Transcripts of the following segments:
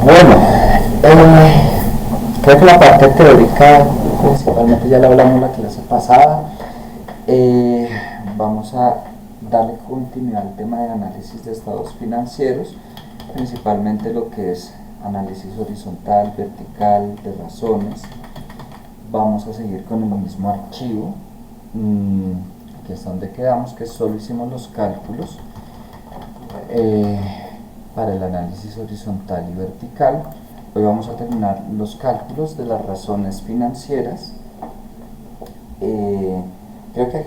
Bueno, creo que la parte teórica principalmente ya la hablamos la clase pasada. Eh, Vamos a darle continuidad al tema de análisis de estados financieros, principalmente lo que es análisis horizontal, vertical, de razones. Vamos a seguir con el mismo archivo, que es donde quedamos, que solo hicimos los cálculos para el análisis horizontal y vertical. Hoy vamos a terminar los cálculos de las razones financieras. Creo que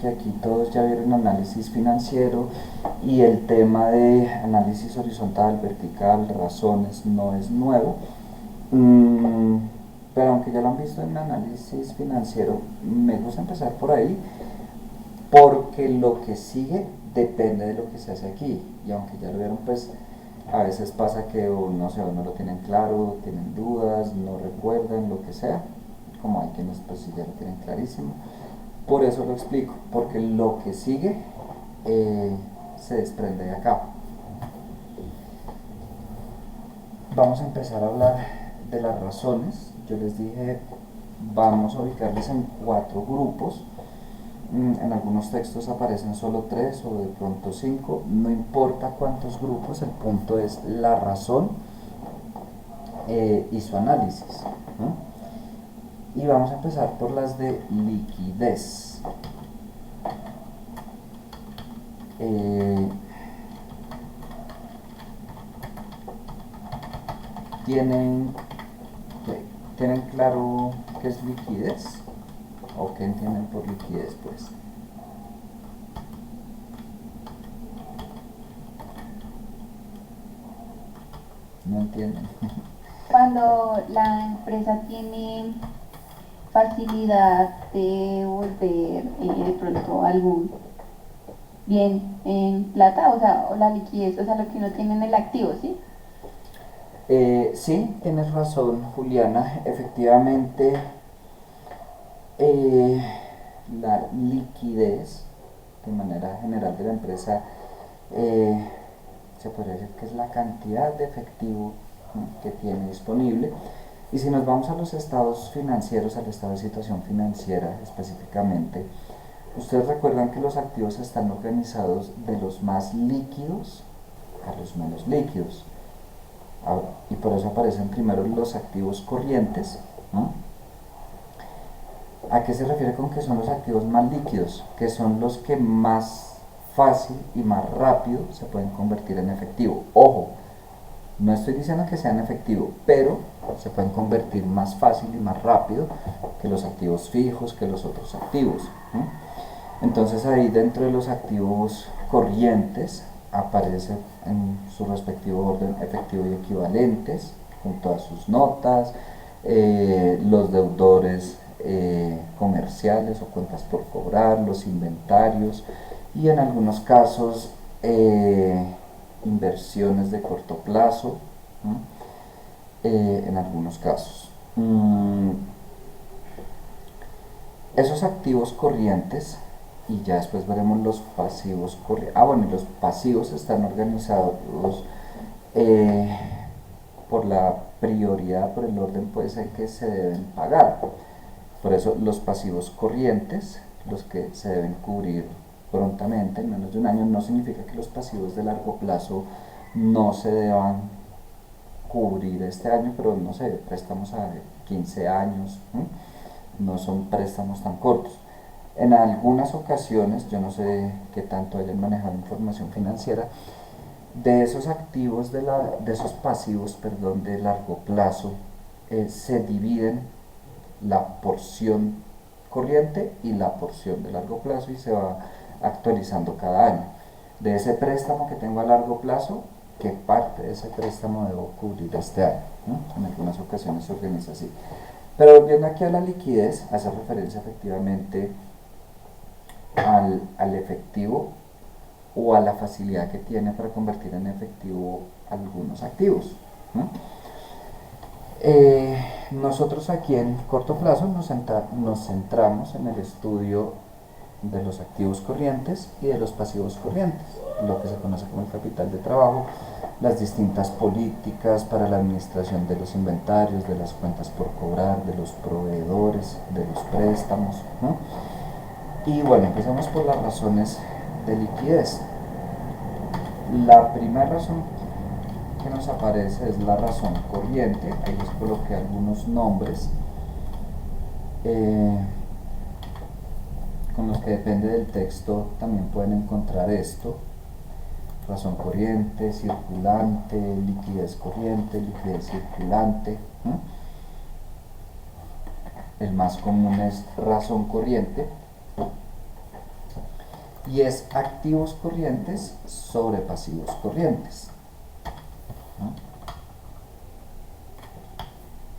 aquí todos ya vieron análisis financiero y el tema de análisis horizontal, vertical, razones no es nuevo. Pero aunque ya lo han visto en análisis financiero, me gusta empezar por ahí porque lo que sigue depende de lo que se hace aquí. Y aunque ya lo vieron, pues a veces pasa que no sé, no lo tienen claro, tienen dudas, no recuerdan, lo que sea, como hay quienes pues sí ya lo tienen clarísimo. Por eso lo explico, porque lo que sigue se desprende de acá. Vamos a empezar a hablar de las razones. Yo les dije, vamos a ubicarles en 4 grupos. En algunos textos aparecen solo 3 o de pronto 5, no importa cuántos grupos, el punto es la razón y su análisis, ¿no? Y vamos a empezar por las de liquidez. ¿Tienen, ¿Tienen claro qué es liquidez? ¿O qué entienden por liquidez, pues? No entienden. Cuando la empresa tiene facilidad de devolver de pronto algún bien en plata, o la liquidez, o sea, lo que uno tiene en el activo, ¿sí? Sí, tienes razón, Juliana. Efectivamente, la liquidez, de manera general de la empresa, se podría decir que es la cantidad de efectivo que tiene disponible. Y si nos vamos a los estados financieros, al estado de situación financiera específicamente, ustedes recuerdan que los activos están organizados de los más líquidos a los menos líquidos. Y por eso aparecen primero los activos corrientes, ¿no? ¿A qué se refiere con que son los activos más líquidos? Que son los que más fácil y más rápido se pueden convertir en efectivo. Ojo, no estoy diciendo que sean efectivo, pero se pueden convertir más fácil y más rápido que los activos fijos, que los otros activos, ¿no? Entonces ahí dentro de los activos corrientes aparece en su respectivo orden efectivo y equivalentes, con todas sus notas, los deudores comerciales o cuentas por cobrar, los inventarios y en algunos casos inversiones de corto plazo, ¿no? En algunos casos. Esos activos corrientes, y ya después veremos los pasivos corrientes. Bueno, los pasivos están organizados eh, por la prioridad, por el orden puede ser que se deben pagar. Por eso los pasivos corrientes, los que se deben cubrir prontamente, en menos de un año, no significa que los pasivos de largo plazo no se deban cubrir este año, pero no sé, préstamos a 15 años, ¿no? No son préstamos tan cortos. En algunas ocasiones, yo no sé qué tanto hayan manejado información financiera, de esos activos, de esos pasivos, perdón, de largo plazo, se dividen la porción corriente y la porción de largo plazo y se va actualizando cada año. De ese préstamo que tengo a largo plazo, ¿qué parte de ese préstamo debo cubrir este año? ¿No? En algunas ocasiones se organiza así. Pero volviendo aquí a la liquidez, hace referencia efectivamente al efectivo o a la facilidad que tiene para convertir en efectivo algunos activos, ¿no? Nosotros aquí en corto plazo nos centramos en el estudio de los activos corrientes y de los pasivos corrientes, lo que se conoce como el capital de trabajo, las distintas políticas para la administración de los inventarios, de las cuentas por cobrar, de los proveedores, de los préstamos, ¿no? Y bueno, empezamos por las razones de liquidez. La primera razón que nos aparece es la razón corriente. Ahí les coloqué algunos nombres con los que depende del texto también pueden encontrar esto: razón corriente, circulante, liquidez circulante. El más común es razón corriente y es activos corrientes sobre pasivos corrientes.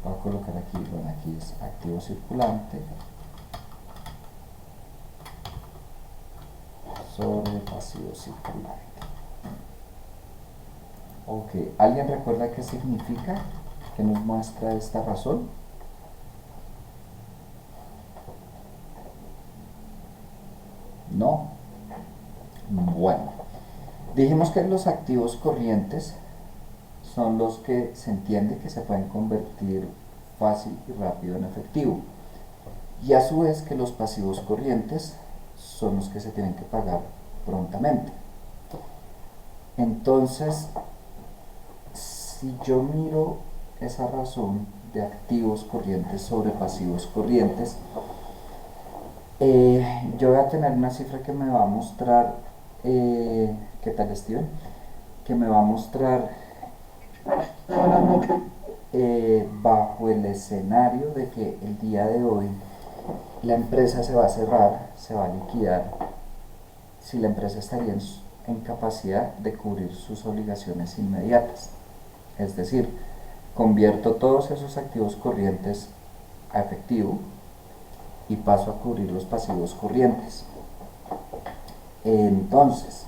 Voy a colocar aquí, bueno, aquí es activo circulante sobre pasivo circulante. Ok, ¿alguien recuerda qué significa? ¿Qué nos muestra esta razón? No. Bueno, dijimos que los activos corrientes son los que se entiende que se pueden convertir fácil y rápido en efectivo, y a su vez que los pasivos corrientes son los que se tienen que pagar prontamente. Entonces, si yo miro esa razón de activos corrientes sobre pasivos corrientes, yo voy a tener una cifra que me va a mostrar, ¿qué tal, Steven? Que me va a mostrar bajo el escenario de que el día de hoy la empresa se va a cerrar, se va a liquidar, si la empresa estaría en capacidad de cubrir sus obligaciones inmediatas. Es decir, convierto todos esos activos corrientes a efectivo y paso a cubrir los pasivos corrientes. Entonces,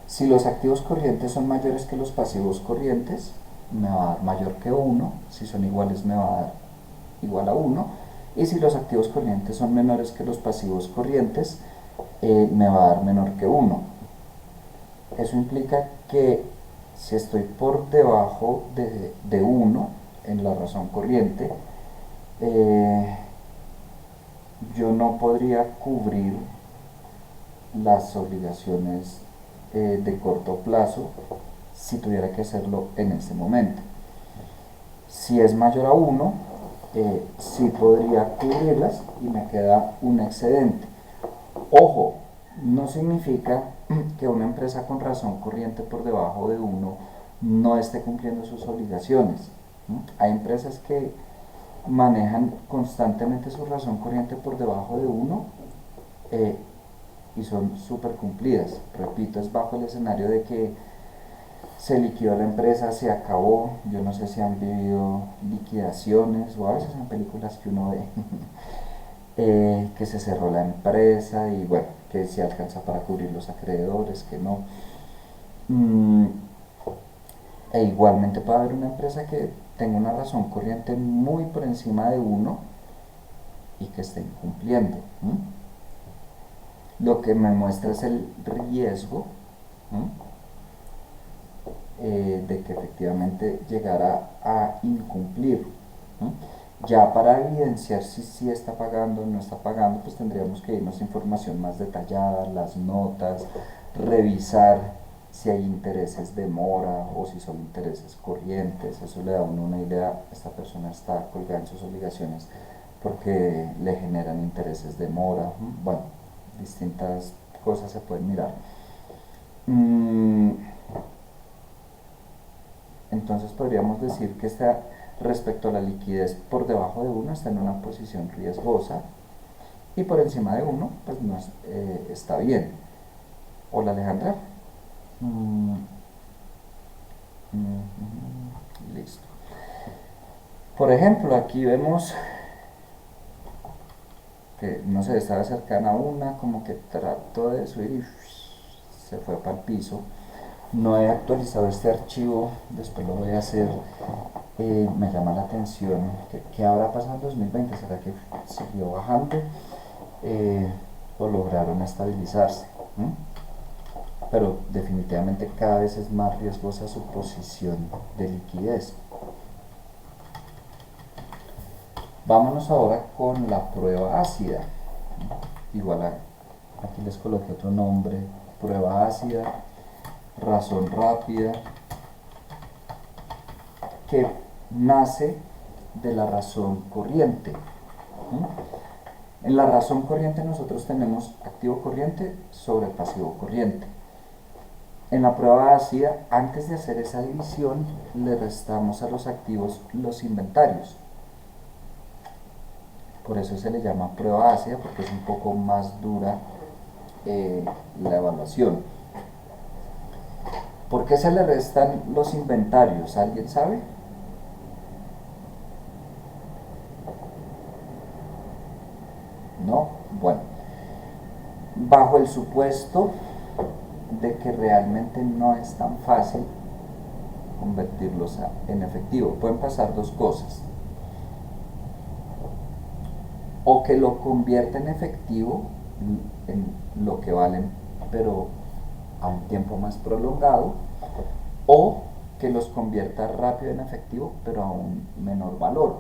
si los activos corrientes son mayores que los pasivos corrientes, me va a dar mayor que 1. Si son iguales, me va a dar igual a 1. Y si los activos corrientes son menores que los pasivos corrientes, me va a dar menor que 1. Eso implica que si estoy por debajo de 1 en la razón corriente, yo no podría cubrir las obligaciones de corto plazo si tuviera que hacerlo en ese momento. Si es mayor a 1, sí podría cubrirlas y me queda un excedente. Ojo, no significa que una empresa con razón corriente por debajo de 1 no esté cumpliendo sus obligaciones. Hay empresas que manejan constantemente su razón corriente por debajo de 1 y son súper cumplidas. Repito, es bajo el escenario de que se liquidó la empresa, se acabó. Yo no sé si han vivido liquidaciones o a veces en películas que uno ve que se cerró la empresa y bueno, que si alcanza para cubrir los acreedores, que no. E igualmente puede haber una empresa que tenga una razón corriente muy por encima de 1 y que esté incumpliendo. Lo que me muestra es el riesgo de que efectivamente llegara a incumplir. Ya para evidenciar si sí está pagando o no está pagando, pues tendríamos que irnos a información más detallada, las notas, revisar si hay intereses de mora o si son intereses corrientes. Eso le da a uno una idea: esta persona está colgada en sus obligaciones porque le generan intereses de mora. Bueno, distintas cosas se pueden mirar. Entonces podríamos decir que respecto a la liquidez, por debajo de 1 está en una posición riesgosa y por encima de 1 pues no está bien. Hola, Alejandra. Listo. Por ejemplo, aquí vemos que no sé, estaba cercana a una, como que trató de subir y se fue para el piso. No he actualizado este archivo, después lo voy a hacer. Me llama la atención ¿qué habrá pasado en 2020? ¿Será que siguió bajando? o lograron estabilizarse. ¿M? Pero definitivamente cada vez es más riesgosa su posición de liquidez. Vámonos ahora con la prueba ácida. Igual aquí les coloqué otro nombre, prueba ácida, razón rápida, que nace de la razón corriente. En la razón corriente nosotros tenemos activo corriente sobre pasivo corriente. En la prueba ácida, antes de hacer esa división, le restamos a los activos los inventarios. Por eso se le llama prueba ácida, porque es un poco más dura la evaluación. ¿Por qué se le restan los inventarios? ¿Alguien sabe? ¿No? Bueno, bajo el supuesto de que realmente no es tan fácil convertirlos en efectivo. Pueden pasar dos cosas. O que lo convierta en efectivo, en lo que valen, pero a un tiempo más prolongado, o que los convierta rápido en efectivo, pero a un menor valor.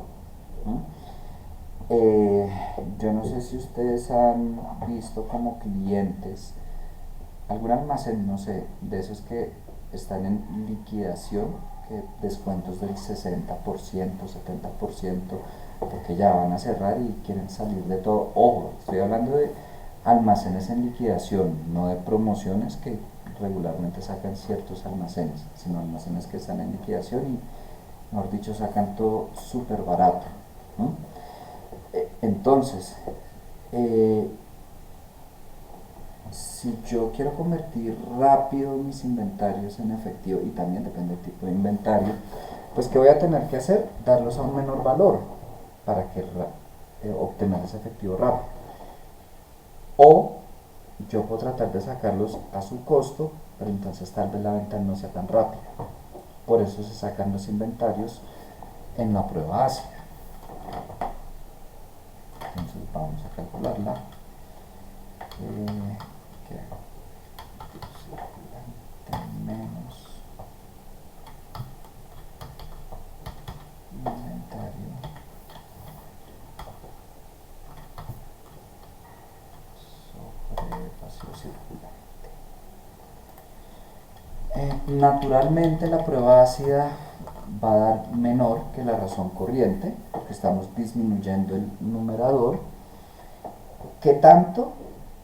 Yo no sé si ustedes han visto como clientes algún almacén, no sé, de esos que están en liquidación, que descuentos del 60%, 70%, porque ya van a cerrar y quieren salir de todo. Ojo, estoy hablando de almacenes en liquidación, no de promociones que regularmente sacan ciertos almacenes, sino almacenes que están en liquidación y, mejor dicho, sacan todo súper barato. ¿No? Entonces, si yo quiero convertir rápido mis inventarios en efectivo, y también depende del tipo de inventario, pues ¿qué voy a tener que hacer? Darlos a un menor valor para que obtener ese efectivo rápido. O yo puedo tratar de sacarlos a su costo, pero entonces tal vez la venta no sea tan rápida. Por eso se sacan los inventarios en la prueba ácida. Entonces vamos a calcularla. ¿Qué hago? Menos inventario sobre pasivo circulante. Naturalmente la prueba ácida va a dar menor que la razón corriente, porque estamos disminuyendo el numerador. ¿Qué tanto?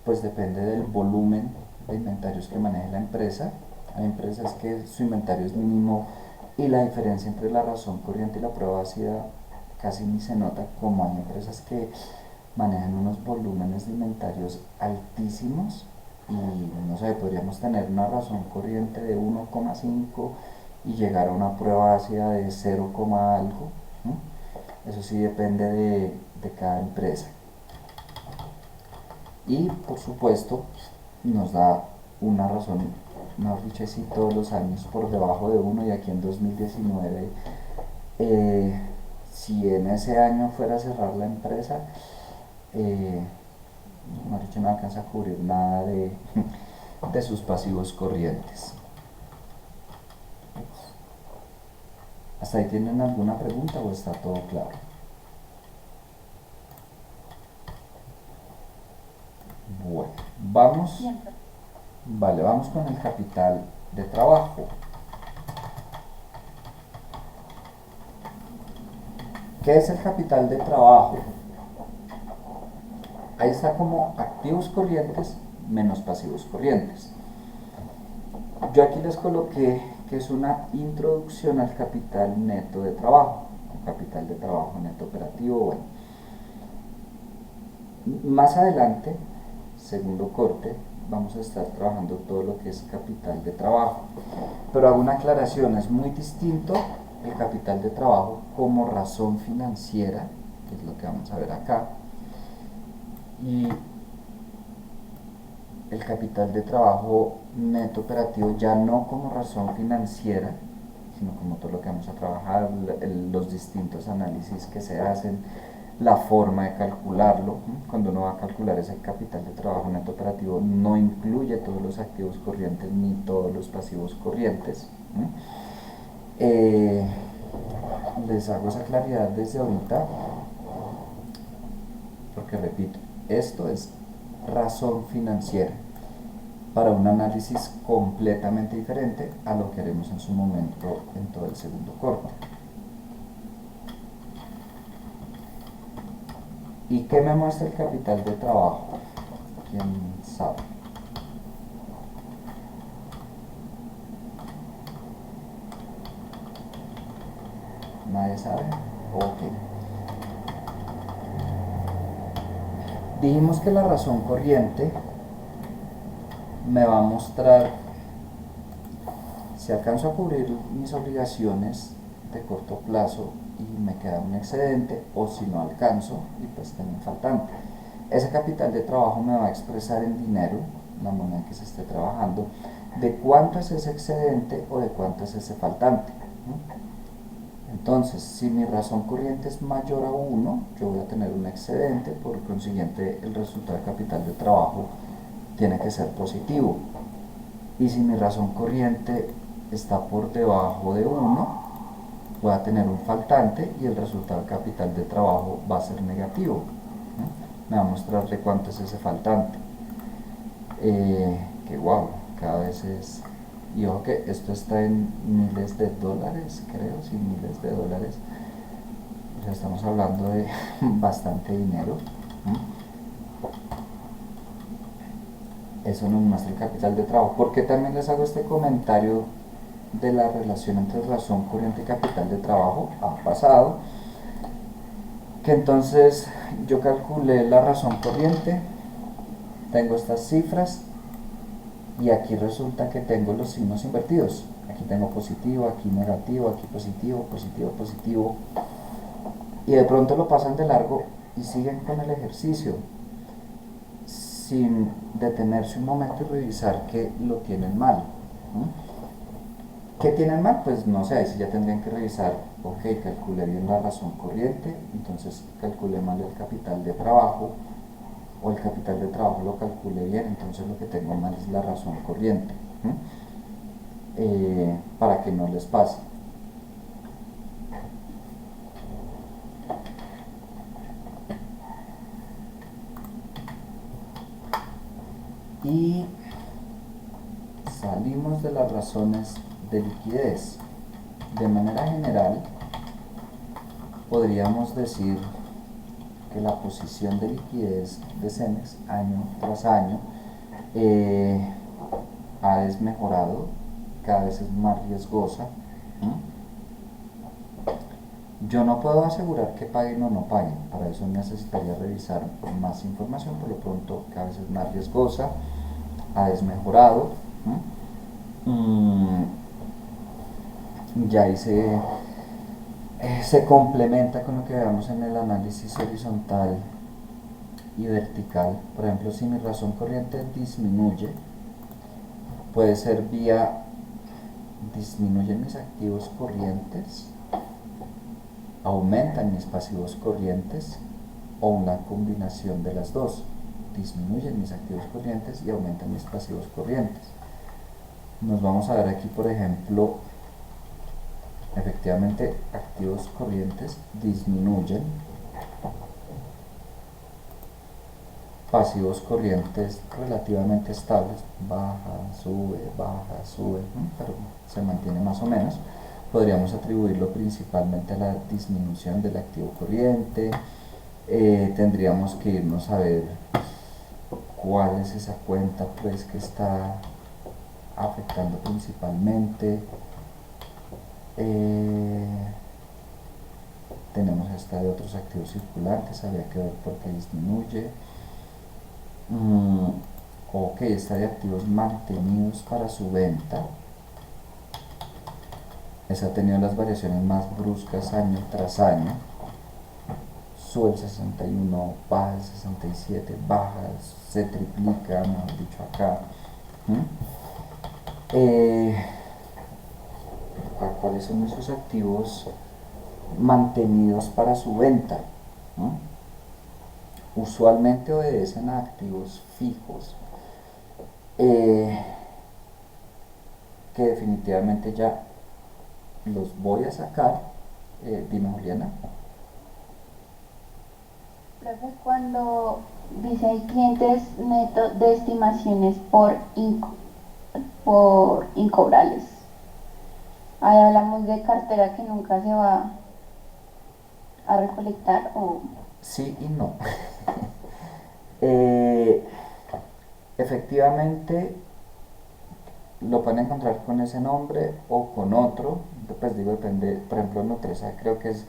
Pues depende del volumen de inventarios que maneje la empresa. Hay empresas que su inventario es mínimo y la diferencia entre la razón corriente y la prueba ácida casi ni se nota, como hay empresas que manejan unos volúmenes de inventarios altísimos y no sé, podríamos tener una razón corriente de 1,5 y llegar a una prueba ácida de 0, algo, ¿no? Eso sí depende de cada empresa. Y por supuesto nos da una razón, mejor dicho, así todos los años por debajo de 1, y aquí en 2019, si en ese año fuera a cerrar la empresa, mejor dicho, no alcanza a cubrir nada de sus pasivos corrientes. ¿Hasta ahí tienen alguna pregunta o está todo claro? Bueno, vamos con el capital de trabajo. ¿Qué es el capital de trabajo? Ahí está como activos corrientes menos pasivos corrientes. Yo aquí les coloqué que es una introducción al capital neto de trabajo, capital de trabajo neto operativo. Bueno, más adelante, segundo corte, vamos a estar trabajando todo lo que es capital de trabajo, pero hago una aclaración, es muy distinto el capital de trabajo como razón financiera, que es lo que vamos a ver acá, y el capital de trabajo neto operativo ya no como razón financiera, sino como todo lo que vamos a trabajar, los distintos análisis que se hacen, la forma de calcularlo. Cuando uno va a calcular ese capital de trabajo neto operativo, no incluye todos los activos corrientes ni todos los pasivos corrientes. Les hago esa claridad desde ahorita, porque repito, esto es razón financiera para un análisis completamente diferente a lo que haremos en su momento en todo el segundo corte. ¿Y qué me muestra el capital de trabajo? ¿Quién sabe? ¿Nadie sabe? Ok. Dijimos que la razón corriente me va a mostrar si alcanzo a cubrir mis obligaciones de corto plazo y me queda un excedente, o si no alcanzo y pues tengo un faltante. Ese capital de trabajo me va a expresar en dinero, la moneda que se esté trabajando, de cuánto es ese excedente o de cuánto es ese faltante. Entonces, si mi razón corriente es mayor a 1, yo voy a tener un excedente, por consiguiente el resultado de capital de trabajo tiene que ser positivo. Y si mi razón corriente está por debajo de 1, voy a tener un faltante y el resultado de capital de trabajo va a ser negativo. Me va a mostrar de cuánto es ese faltante. Que wow, cada vez es... Y ojo que esto está en miles de dólares, creo, sí, miles de dólares. O sea, estamos hablando de bastante dinero. Eso nos muestra el capital de trabajo. ¿Por qué también les hago este comentario de la relación entre razón corriente y capital de trabajo? Ha pasado que entonces yo calculé la razón corriente, tengo estas cifras y aquí resulta que tengo los signos invertidos. Aquí tengo positivo, aquí negativo, aquí positivo, positivo, positivo. Y de pronto lo pasan de largo y siguen con el ejercicio sin detenerse un momento y revisar que lo tienen mal. ¿Qué tienen mal? Pues no sé, si ya tendrían que revisar, ok, calculé bien la razón corriente, entonces calculé mal el capital de trabajo, o el capital de trabajo lo calculé bien, entonces lo que tengo mal es la razón corriente. Para que no les pase. Y salimos de las razones de liquidez. De manera general, podríamos decir que la posición de liquidez de Cemex año tras año ha desmejorado, cada vez es más riesgosa. Yo no puedo asegurar que paguen o no paguen, para eso necesitaría revisar más información. Por lo pronto, cada vez es más riesgosa, ha desmejorado. Ya ahí se complementa con lo que veamos en el análisis horizontal y vertical. Por ejemplo, si mi razón corriente disminuye, puede ser vía disminuyen mis activos corrientes, aumentan mis pasivos corrientes, o una combinación de las dos. Disminuyen mis activos corrientes y aumentan mis pasivos corrientes. Nos vamos a ver aquí, por ejemplo, efectivamente activos corrientes disminuyen, pasivos corrientes relativamente estables, baja, sube, pero se mantiene más o menos. Podríamos atribuirlo principalmente a la disminución del activo corriente. Tendríamos que irnos a ver cuál es esa cuenta pues que está afectando principalmente. Tenemos esta de otros activos circulantes, habría que ver por qué disminuye. Ok, esta de activos mantenidos para su venta, esa ha tenido las variaciones más bruscas año tras año. Sube el 61, baja el 67, baja, se triplica, mejor dicho, acá. ¿Cuáles son esos activos mantenidos para su venta? ¿no? Usualmente obedecen a activos fijos, eh, que definitivamente ya los voy a sacar. Dime, Juliana. Profe, cuando dice hay clientes netos de estimaciones por incobrables, ahí hablamos de cartera que nunca se va a recolectar o Sí y no. Eh, Efectivamente, lo pueden encontrar con ese nombre o con otro, pues digo, depende. Por ejemplo, Nutresa creo que es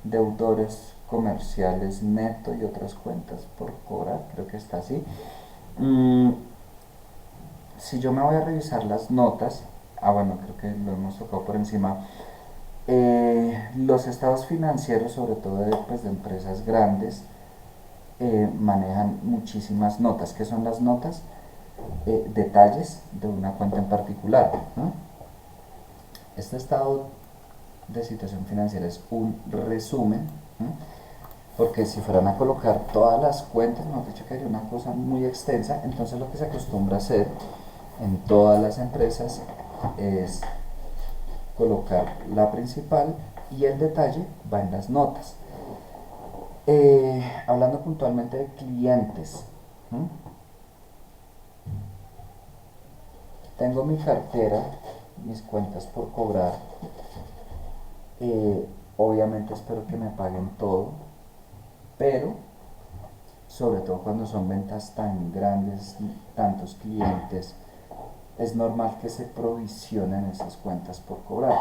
deudores comerciales neto y otras cuentas por cobrar, creo que está así. Mm, si yo me voy a revisar las notas, bueno, creo que lo hemos tocado por encima, los estados financieros, sobre todo pues, de empresas grandes, manejan muchísimas notas. ¿Qué son las notas? Detalles de una cuenta en particular, ¿no? Este estado de situación financiera es un resumen, ¿no? Porque si fueran a colocar todas las cuentas, mejor dicho, que haría una cosa muy extensa. Entonces lo que se acostumbra a hacer en todas las empresas es colocar la principal y el detalle va en las notas. Hablando puntualmente de clientes, ¿m? Tengo mi cartera, mis cuentas por cobrar. Eh, Obviamente espero que me paguen todo, pero sobre todo cuando son ventas tan grandes, tantos clientes, es normal que se provisionen esas cuentas por cobrar.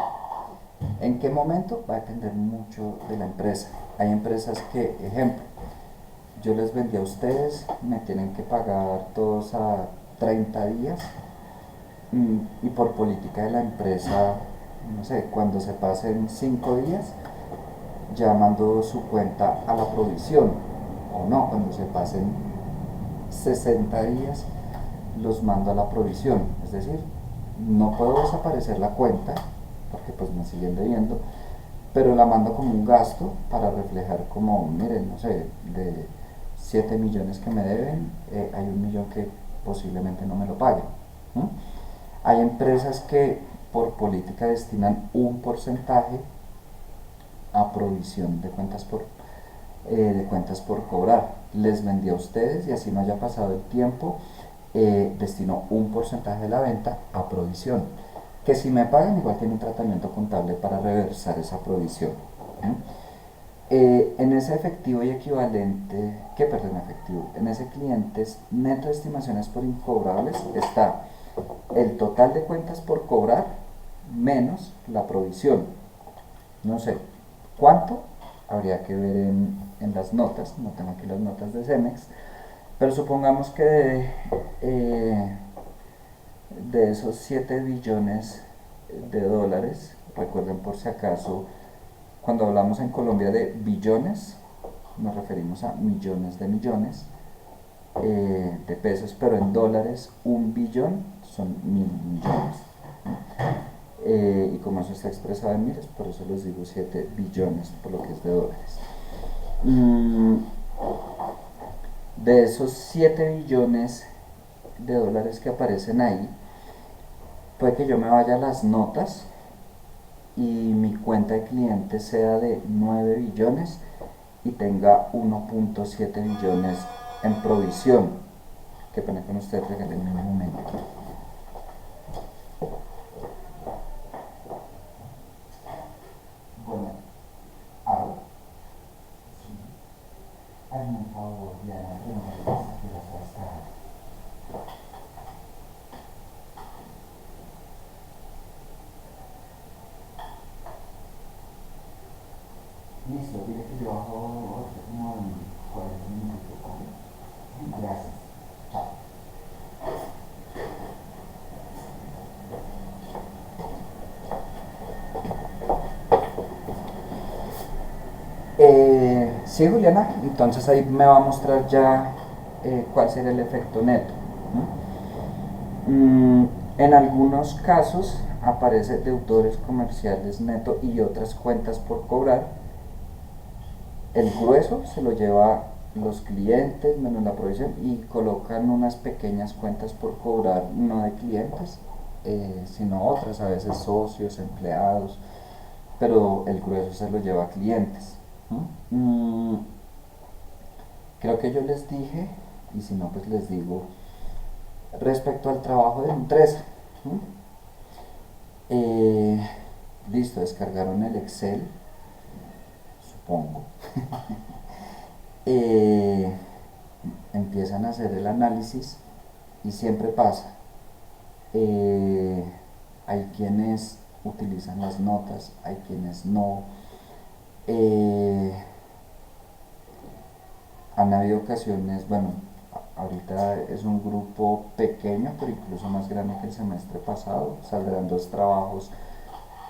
¿En qué momento? Va a depender mucho de la empresa. Hay empresas que, ejemplo, yo les vendí a ustedes, me tienen que pagar todos a 30 días, y por política de la empresa, no sé, cuando se pasen 5 días, ya mando su cuenta a la provisión, o no, cuando se pasen 60 días, los mando a la provisión. Es decir, no puedo desaparecer la cuenta, porque pues me siguen debiendo, pero la mando como un gasto para reflejar como, miren, no sé, de 7 millones que me deben, hay 1 millón que posiblemente no me lo paguen. ¿No? Hay empresas que por política destinan un porcentaje a provisión de cuentas por cobrar. Les vendí a ustedes y así no haya pasado el tiempo, destino un porcentaje de la venta a provisión. Que si me pagan, igual tiene un tratamiento contable para reversar esa provisión. En ese efectivo y equivalente, perdón, efectivo, en ese clientes neto de estimaciones por incobrables está el total de cuentas por cobrar menos la provisión. No sé cuánto, habría que ver en las notas, no tengo aquí las notas de Cemex, pero supongamos que de esos 7 billones de dólares, recuerden por si acaso, cuando hablamos en Colombia de billones, nos referimos a millones de millones de pesos, pero en dólares 1 billón son 1.000 millones. Y como eso está expresado en miles, por eso les digo 7 billones, por lo que es de dólares. De esos 7 billones de dólares que aparecen ahí, puede que yo me vaya a las notas y mi cuenta de clientes sea de 9 billones y tenga 1.7 billones en provisión. Qué pena con usted, regálenme un momento. Bueno, ahora, sí. Hazme un favor, Diana, que no me digas que las vas a estar. Listo, dile que yo bajo ahorita como en 40 minutos, ¿vale? Gracias. Chao. Sí, Juliana, entonces ahí me va a mostrar ya cuál será el efecto neto, ¿no? En algunos casos aparece deudores comerciales neto y otras cuentas por cobrar, El grueso se lo lleva los clientes menos la provisión y colocan unas pequeñas cuentas por cobrar, no de clientes, sino otras, a veces socios, empleados, pero el grueso se lo lleva a clientes. ¿Mm? Creo que yo les dije, y si no, pues les digo, respecto al trabajo de Nutresa. ¿Mm? Listo, descargaron el Excel, supongo. Eh, Empiezan a hacer el análisis y siempre pasa. Eh, Hay quienes utilizan las notas, hay quienes no. Eh, Han habido ocasiones, bueno, ahorita es un grupo pequeño, pero incluso más grande que el semestre pasado. Saldrán 2 trabajos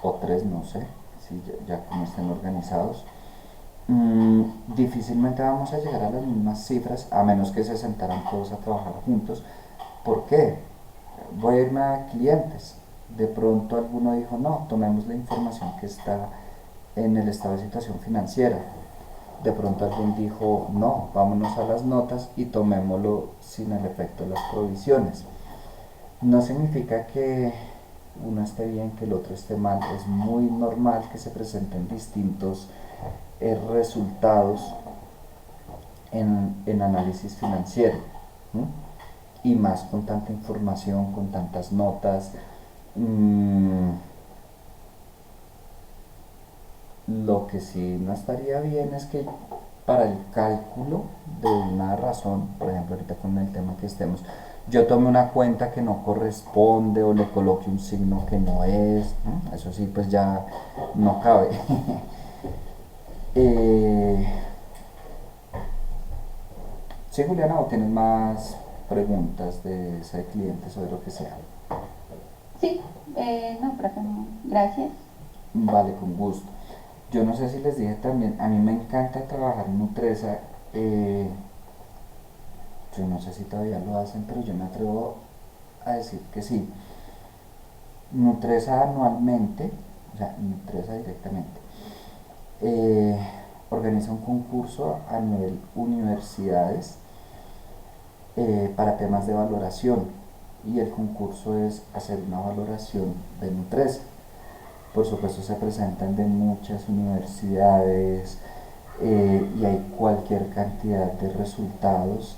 o 3, no sé, si ya como estén organizados. Difícilmente vamos a llegar a las mismas cifras a menos que se sentaran todos a trabajar juntos. ¿Por qué? Voy a irme a clientes. De pronto alguno dijo, no, tomemos la información que está en el estado de situación financiera. De pronto alguien dijo, no, vámonos a las notas y tomémoslo sin el efecto de las provisiones. No significa que uno esté bien, que el otro esté mal. Es muy normal que se presenten distintos resultados en análisis financiero. ¿Mm? Y más con tanta información, con tantas notas. Lo que sí no estaría bien es que para el cálculo de una razón, por ejemplo ahorita con el tema que estemos, yo tome una cuenta que no corresponde o le coloque un signo que no es, ¿no? Eso sí pues ya no cabe. eh, sí, Juliana, ¿o tienes más preguntas de ese cliente sobre lo que sea? Sí, no, profe, no. Gracias. Vale, con gusto. Yo no sé si les dije también, a mí me encanta trabajar en Nutresa. Yo no sé si todavía lo hacen, pero yo me atrevo a decir que sí. Nutresa anualmente, o sea, Nutresa directamente, eh, organiza un concurso a nivel universidades para temas de valoración, y el concurso es hacer una valoración de Nutresa. Por supuesto se presentan de muchas universidades y hay cualquier cantidad de resultados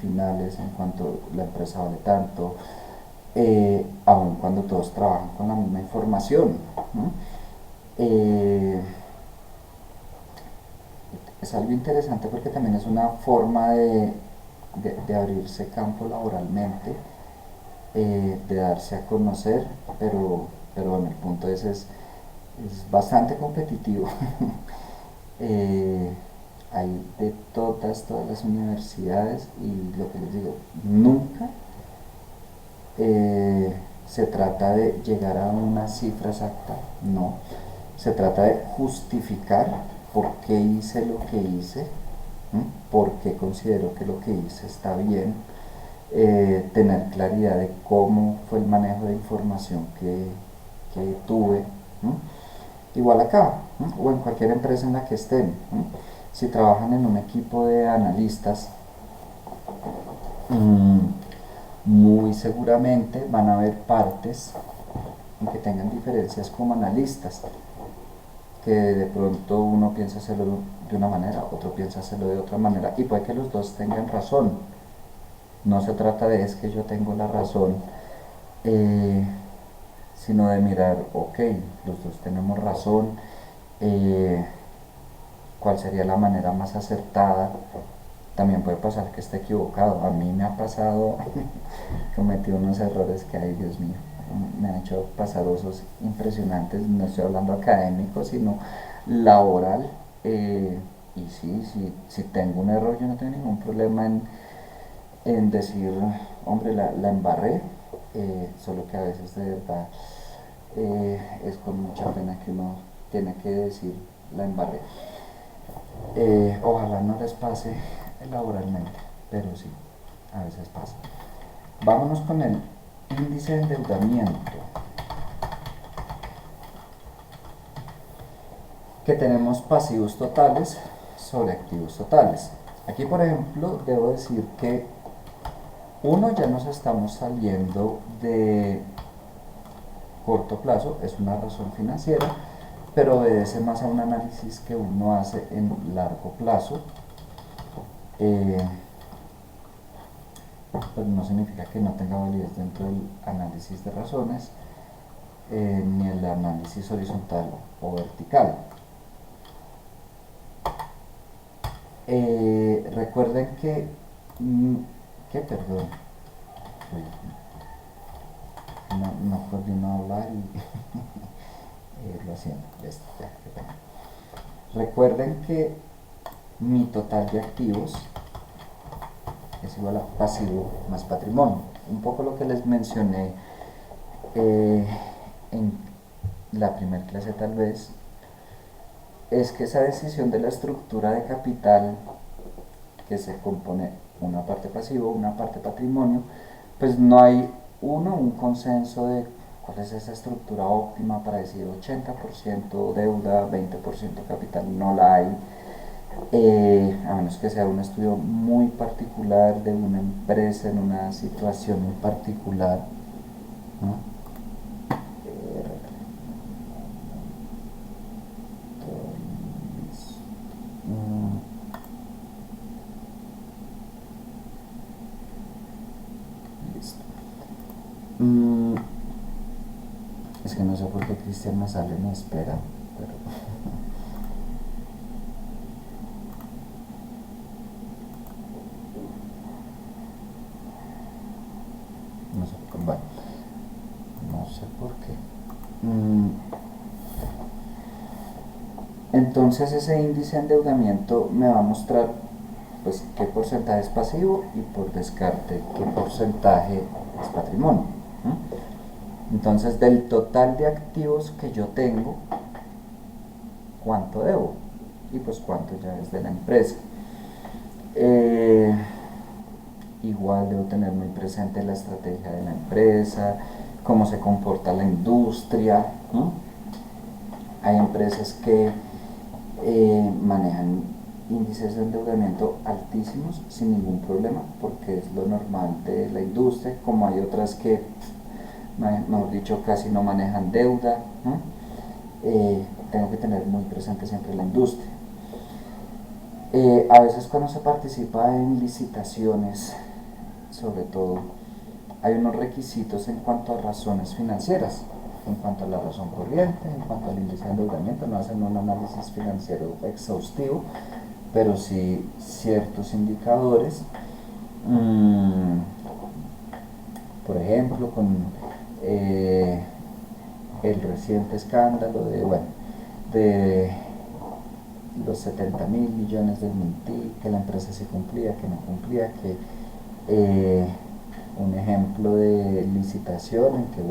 finales en cuanto la empresa vale tanto, aun cuando todos trabajan con la misma información, ¿no? Eh, es algo interesante porque también es una forma de abrirse campo laboralmente, de darse a conocer, pero bueno, el punto es bastante competitivo. eh, Hay de todas las universidades, y lo que les digo, nunca se trata de llegar a una cifra exacta, no, se trata de justificar por qué hice lo que hice, ¿m? Por qué considero que lo que hice está bien, tener claridad de cómo fue el manejo de información que tuve. ¿M? Igual acá, ¿m? O en cualquier empresa en la que estén. ¿M? Si trabajan en un equipo de analistas, mmm, muy seguramente van a haber partes en que tengan diferencias como analistas, que de pronto uno piensa hacerlo de una manera, otro piensa hacerlo de otra manera, y puede que los dos tengan razón. No se trata de es que yo tengo la razón, eh, sino de mirar, ok, los dos tenemos razón, eh, cuál sería la manera más acertada. También puede pasar que esté equivocado. A mí me ha pasado, cometí unos errores que, ay Dios mío, me han hecho pasar osos impresionantes. No estoy hablando académico, sino laboral. Y sí, si tengo un error, yo no tengo ningún problema en decir, hombre, la embarré. Solo que a veces de verdad es con mucha pena que uno tiene que decir la embarré. Ojalá no les pase laboralmente, pero sí, a veces pasa. Vámonos con el índice de endeudamiento, que tenemos pasivos totales, sobre activos totales. Aquí, por ejemplo, debo decir que uno, ya nos estamos saliendo de corto plazo, es una razón financiera, pero obedece más a un análisis que uno hace en largo plazo. Pues no significa que no tenga validez dentro del análisis de razones, ni el análisis horizontal o vertical. Recuerden perdón, no coordino hablar y lo siento, ya, qué pena. Recuerden que mi total de activos es igual a pasivo más patrimonio. Un poco lo que les mencioné en la primera clase tal vez, es que esa decisión de la estructura de capital, que se compone una parte pasivo, una parte patrimonio, pues no hay un consenso de cuál es esa estructura óptima para decir 80% deuda, 20% capital, no la hay. A menos que sea un estudio muy particular de una empresa en una situación muy particular, ¿no? Listo. Es que no sé por qué Cristian me sale en espera, pero no sé, bueno, no sé por qué. Entonces ese índice de endeudamiento me va a mostrar pues qué porcentaje es pasivo y por descarte qué porcentaje es patrimonio. Entonces del total de activos que yo tengo, cuánto debo y pues cuánto ya es de la empresa. Igual debo tener muy presente la estrategia de la empresa, cómo se comporta la industria. Hay empresas que manejan índices de endeudamiento altísimos sin ningún problema, porque es lo normal de la industria, como hay otras que, mejor dicho, casi no manejan deuda. Tengo que tener muy presente siempre la industria. A veces cuando se participa en licitaciones, sobre todo, hay unos requisitos en cuanto a razones financieras, en cuanto a la razón corriente, en cuanto al índice de endeudamiento. No hacen un análisis financiero exhaustivo, pero sí ciertos indicadores. Por ejemplo, con el reciente escándalo de los 70.000 millones del Mintic, que la empresa sí cumplía, que no cumplía, que un ejemplo de licitación en que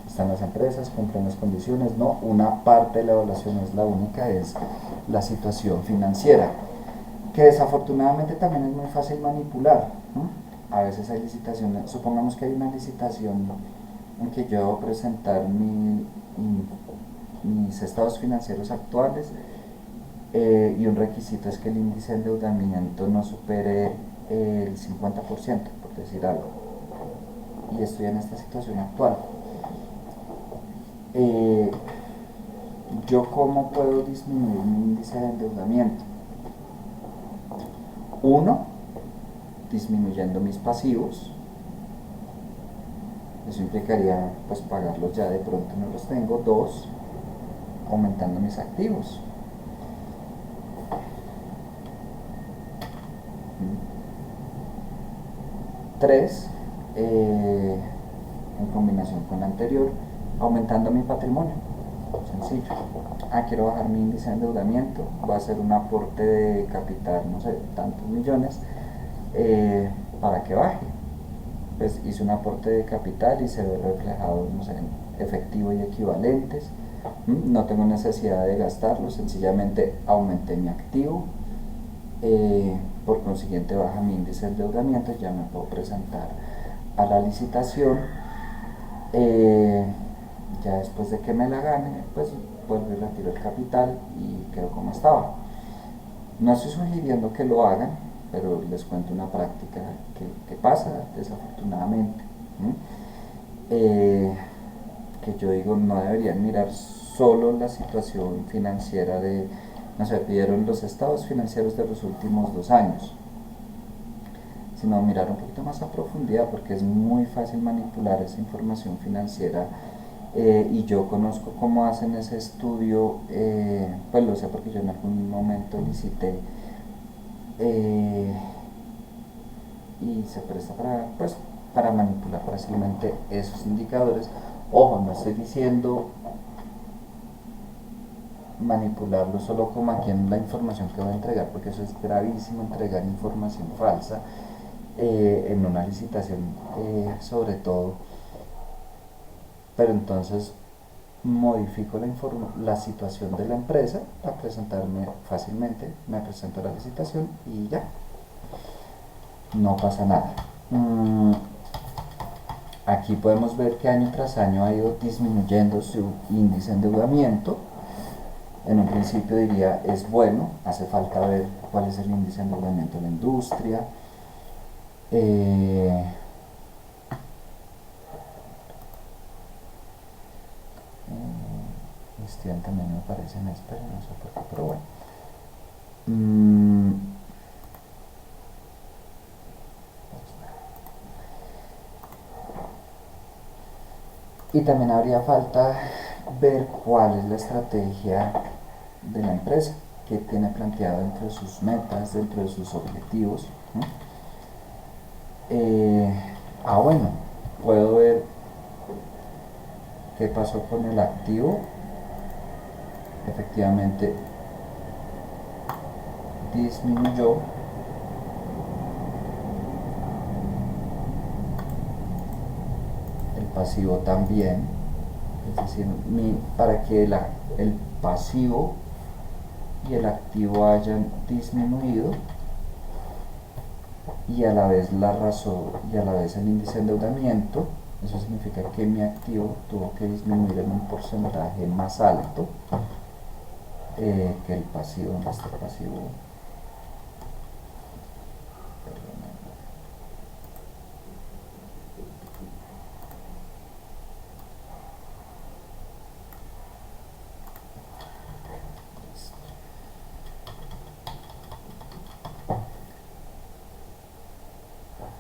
están las empresas, cumplen las condiciones, no, una parte de la evaluación es la única, es la situación financiera, que desafortunadamente también es muy fácil manipular, ¿no? A veces hay licitaciones, supongamos que hay una licitación en que yo debo presentar mis estados financieros actuales, y un requisito es que el índice de endeudamiento no supere el 50%, por decir algo, y estoy en esta situación actual. ¿Yo cómo puedo disminuir mi índice de endeudamiento? Uno, disminuyendo mis pasivos. Eso implicaría pues pagarlos ya de pronto no los tengo. Dos, aumentando mis activos. Tres, en combinación con la anterior, aumentando mi patrimonio. Sencillo. Quiero bajar mi índice de endeudamiento, voy a hacer un aporte de capital, no sé, tantos millones, para que baje. Pues hice un aporte de capital y se ve reflejado, no sé, en efectivo y equivalentes. No tengo necesidad de gastarlo, sencillamente aumenté mi activo, por consiguiente baja mi índice de endeudamiento, ya me puedo presentar a la licitación. Ya después de que me la gane, pues vuelvo y retiro el capital y quedo como estaba. No estoy sugiriendo que lo hagan, pero les cuento una práctica que pasa desafortunadamente. ¿Mm? Eh, que yo digo, no deberían mirar solo la situación financiera de, no sé, pidieron los estados financieros de los últimos 2 años, sino mirar un poquito más a profundidad, porque es muy fácil manipular esa información financiera. Y yo conozco cómo hacen ese estudio, pues lo sé porque yo en algún momento licité, eh, y se presta para, pues, para manipular fácilmente esos indicadores. Ojo, no estoy diciendo manipularlo solo como aquí en la información que voy a entregar, porque eso es gravísimo, entregar información falsa en una licitación, sobre todo. Pero entonces modifico la situación de la empresa para presentarme fácilmente, me presento a la licitación y ya, no pasa nada. Aquí podemos ver que año tras año ha ido disminuyendo su índice de endeudamiento. En un principio diría es bueno, hace falta ver cuál es el índice de endeudamiento en la industria. Eh, Cristian también me parece en espera, no sé por qué, pero bueno. Y también habría falta ver cuál es la estrategia de la empresa, que tiene planteado dentro de sus metas, dentro de sus objetivos. ¿No? Bueno, puedo ver qué pasó con el activo. Efectivamente disminuyó, el pasivo también, es decir, para que el pasivo y el activo hayan disminuido y a la vez la razón y a la vez el índice de endeudamiento, eso significa que mi activo tuvo que disminuir en un porcentaje más alto que el pasivo. En este pasivo,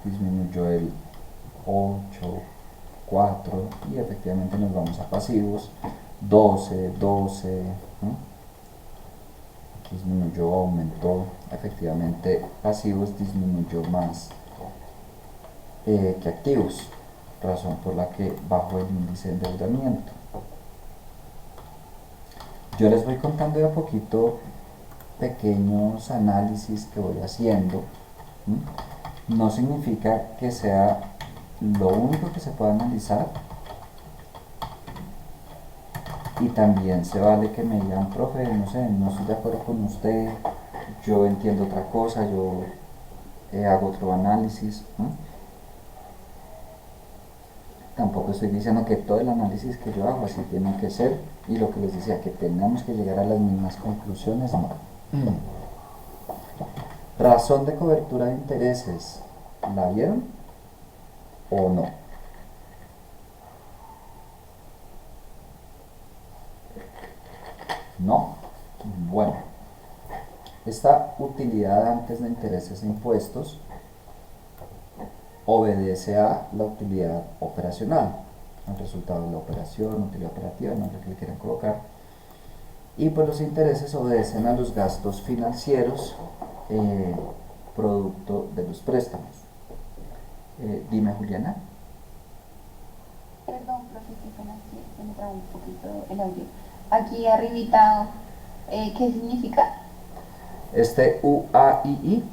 disminuyó el 8, 4 y efectivamente nos vamos a pasivos, 12, 12, ¿no? Disminuyó, aumentó, efectivamente pasivos disminuyó más que activos, razón por la que bajó el índice de endeudamiento. Yo les voy contando de a poquito pequeños análisis que voy haciendo. No significa que sea lo único que se pueda analizar, y también se vale que me digan, profe, no sé, no estoy de acuerdo con usted, yo entiendo otra cosa, yo hago otro análisis. Tampoco estoy diciendo que todo el análisis que yo hago así tiene que ser, y lo que les decía, que tenemos que llegar a las mismas conclusiones, no. Razón de cobertura de intereses, ¿la vieron o no? No. Bueno, esta utilidad antes de intereses e impuestos obedece a la utilidad operacional, el resultado de la operación, utilidad operativa, no es lo que le quieran colocar. Y pues los intereses obedecen a los gastos financieros, producto de los préstamos. Dime, Juliana. Perdón, profe, se me traba un poquito el audio. Aquí arribita, ¿qué significa? Este UAII,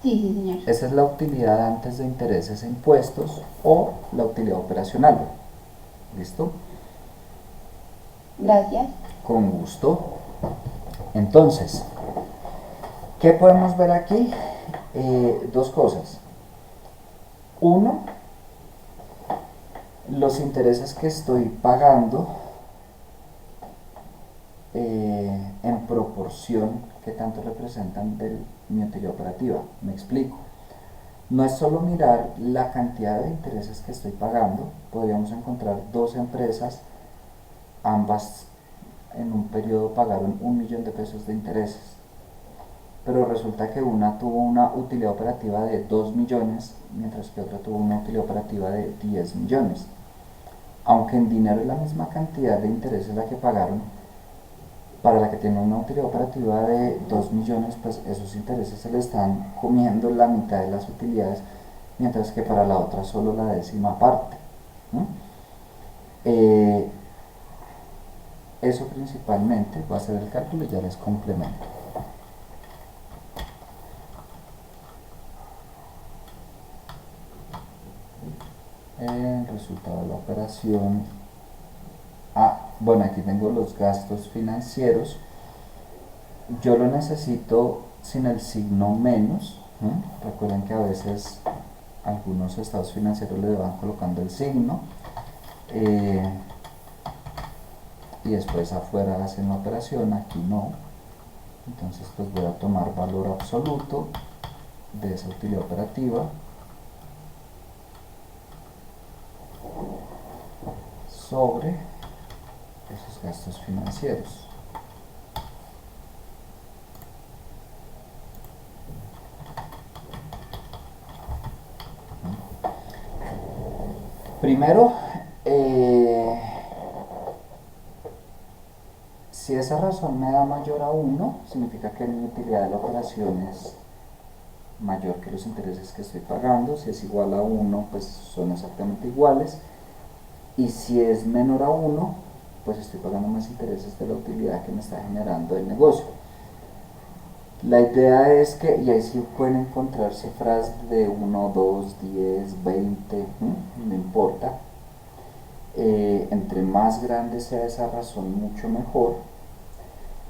Sí, sí, señor. esa es la utilidad antes de intereses e impuestos o la utilidad operacional. ¿Listo? Gracias. Con gusto. Entonces, ¿qué podemos ver aquí? Dos cosas. Uno, los intereses que estoy pagando en proporción qué tanto representan de mi utilidad operativa. Me explico. No es solo mirar la cantidad de intereses que estoy pagando, podríamos encontrar dos empresas, ambas en un periodo pagaron 1.000.000 de pesos de intereses, pero resulta que una tuvo una utilidad operativa de 2 millones, mientras que otra tuvo una utilidad operativa de 10 millones. Aunque en dinero es la misma cantidad de intereses la que pagaron, para la que tiene una utilidad operativa de 2 millones, pues esos intereses se le están comiendo la mitad de las utilidades, mientras que para la otra solo la décima parte. ¿No? Eh, Eso principalmente va a ser el cálculo y ya les complemento. El resultado de la operación. Bueno, aquí tengo los gastos financieros. Yo lo necesito sin el signo menos. Recuerden que a veces algunos estados financieros le van colocando el signo. Y después afuera hacen la operación, aquí no. Entonces pues voy a tomar valor absoluto de esa utilidad operativa sobre esos gastos financieros. Primero, si esa razón me da mayor a 1, significa que mi utilidad de la operación es mayor que los intereses que estoy pagando. Si es igual a 1, pues son exactamente iguales. Y si es menor a 1, pues estoy pagando más intereses de la utilidad que me está generando el negocio. La idea es que, y ahí sí pueden encontrar cifras de 1, 2, 10, 20, no importa. Entre más grande sea esa razón, mucho mejor,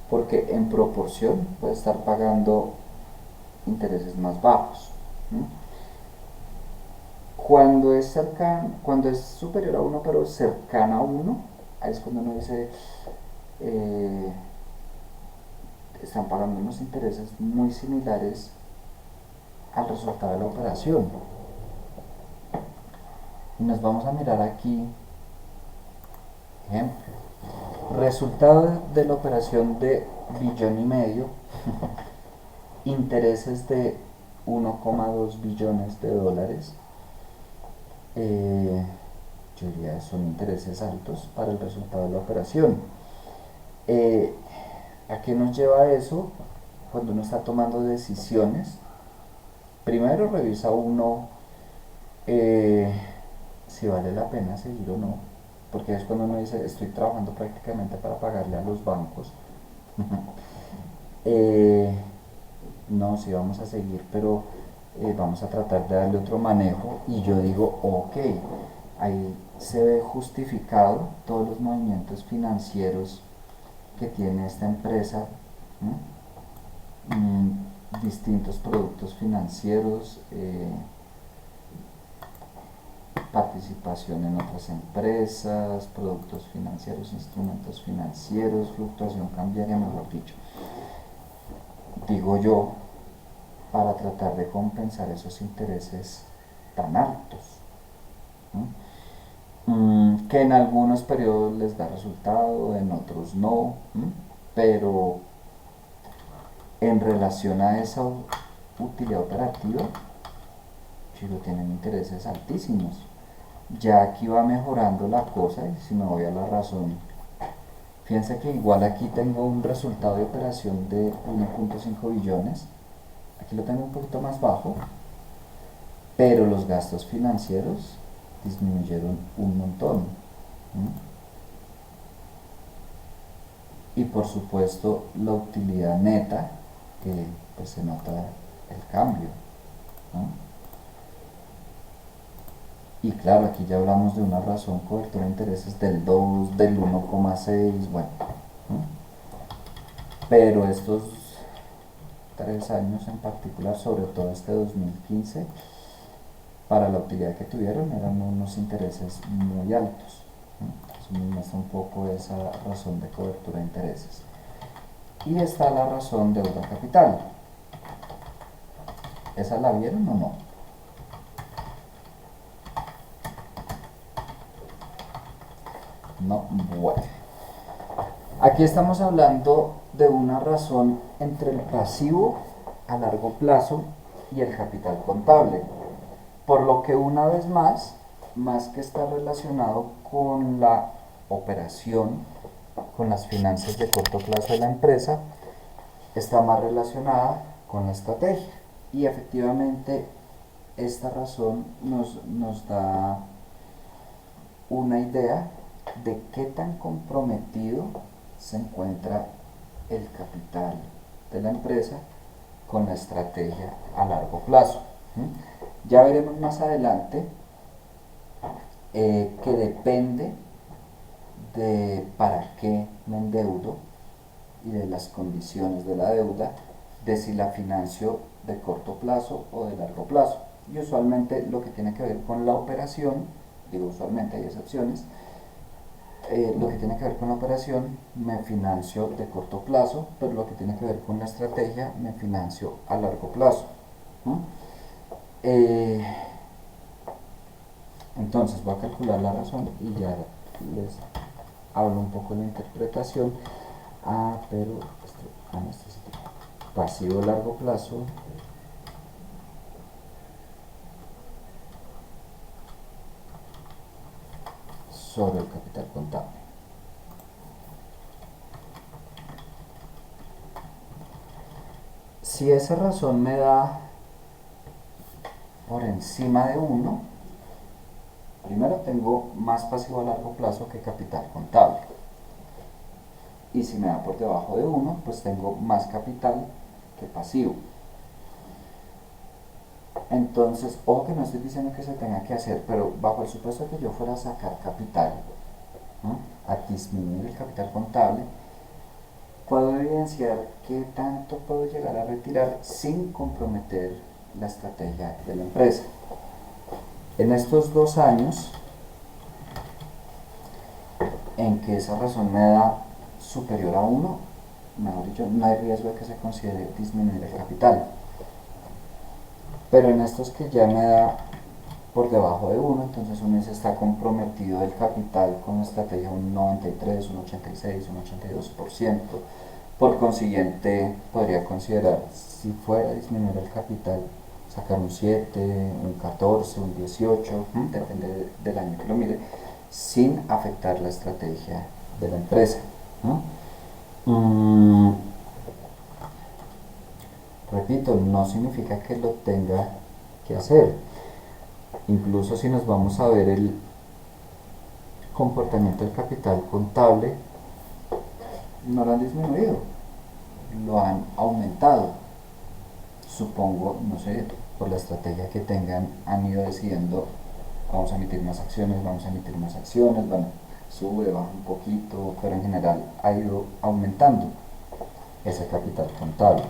porque en proporción puede estar pagando intereses más bajos. Cuando es superior a 1 pero cercana a 1, ahí es cuando uno dice, eh, están pagando unos intereses muy similares al resultado de la operación. Y nos vamos a mirar aquí, ejemplo, resultado de la operación de 1,5 billones, intereses de 1,2 billones de dólares. Yo diría que son intereses altos para el resultado de la operación. ¿A qué nos lleva eso? Cuando uno está tomando decisiones, primero revisa uno si vale la pena seguir o no, porque es cuando uno dice estoy trabajando prácticamente para pagarle a los bancos. No, sí vamos a seguir, pero vamos a tratar de darle otro manejo, y yo digo, ok, ahí se ve justificado todos los movimientos financieros que tiene esta empresa, distintos productos financieros, participación en otras empresas, productos financieros, instrumentos financieros, fluctuación cambiaria, mejor dicho. Digo yo, para tratar de compensar esos intereses tan altos, que en algunos periodos les da resultado, en otros no, pero en relación a esa utilidad operativa, Chilo tienen intereses altísimos. Ya aquí va mejorando la cosa, y si me voy a la razón, fíjense que igual aquí tengo un resultado de operación de 1,5 billones, aquí lo tengo un poquito más bajo, pero los gastos financieros disminuyeron un montón. Y por supuesto la utilidad neta, que pues se nota el cambio, ¿no? Y claro, aquí ya hablamos de una razón cobertura de intereses del 2, del 1,6, bueno, ¿no? Pero estos 3 años en particular, sobre todo este 2015, para la utilidad que tuvieron eran unos intereses muy altos. Eso me muestra un poco esa razón de cobertura de intereses. Y está la razón deuda capital. ¿Esa la vieron o no? No, bueno. Aquí estamos hablando de una razón entre el pasivo a largo plazo y el capital contable. Por lo que una vez más que está relacionado con la operación, con las finanzas de corto plazo de la empresa, está más relacionada con la estrategia. Y efectivamente esta razón nos da una idea de qué tan comprometido se encuentra el capital de la empresa con la estrategia a largo plazo. Ya veremos más adelante que depende de para qué me endeudo y de las condiciones de la deuda, de si la financio de corto plazo o de largo plazo. Y usualmente lo que tiene que ver con la operación, digo usualmente hay excepciones, lo que tiene que ver con la operación me financio de corto plazo, pero lo que tiene que ver con la estrategia me financio a largo plazo. ¿No? Entonces voy a calcular la razón y ya les hablo un poco de la interpretación. Pero no, este sí, pasivo a largo plazo sobre el capital contable. Si esa razón me da por encima de 1, primero tengo más pasivo a largo plazo que capital contable. Y si me da por debajo de 1, pues tengo más capital que pasivo. Entonces, ojo que no estoy diciendo que se tenga que hacer, pero bajo el supuesto que yo fuera a sacar capital, ¿no?, a disminuir el capital contable, puedo evidenciar qué tanto puedo llegar a retirar sin comprometer la estrategia de la empresa. En estos 2 años en que esa razón me da superior a 1, mejor dicho, no hay riesgo de que se considere disminuir el capital. Pero en estos que ya me da por debajo de 1, entonces uno dice está comprometido el capital con la estrategia un 93, un 86, un 82%. Por consiguiente, podría considerar, si fuera a disminuir el capital, sacar un 7, un 14, un 18, depende del año que lo mire, sin afectar la estrategia de la empresa. Repito, no significa que lo tenga que hacer. Incluso si nos vamos a ver el comportamiento del capital contable, no lo han disminuido, lo han aumentado. Supongo, no sé, por la estrategia que tengan, han ido decidiendo, vamos a emitir más acciones, vamos a emitir más acciones, bueno, sube, baja un poquito, pero en general ha ido aumentando ese capital contable.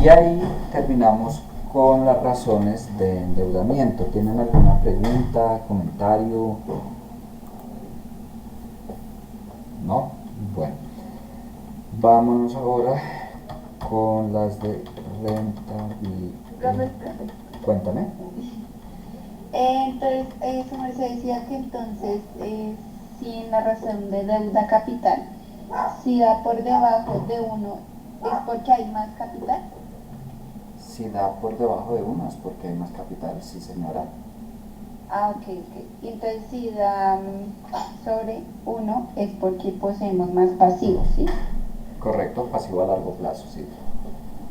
Y ahí terminamos con las razones de endeudamiento. ¿Tienen alguna pregunta, comentario? ¿No? Bueno, vámonos ahora con las de rentabilidad. Cuéntame. Entonces, su merced decía que entonces, si en la razón de deuda capital, si da por debajo de 1, ¿es porque hay más capital? Si da por debajo de 1 es porque hay más capital, sí señora. Ok. Y entonces si da sobre 1 es porque poseemos más pasivos, ¿sí? Correcto, pasivo a largo plazo, sí.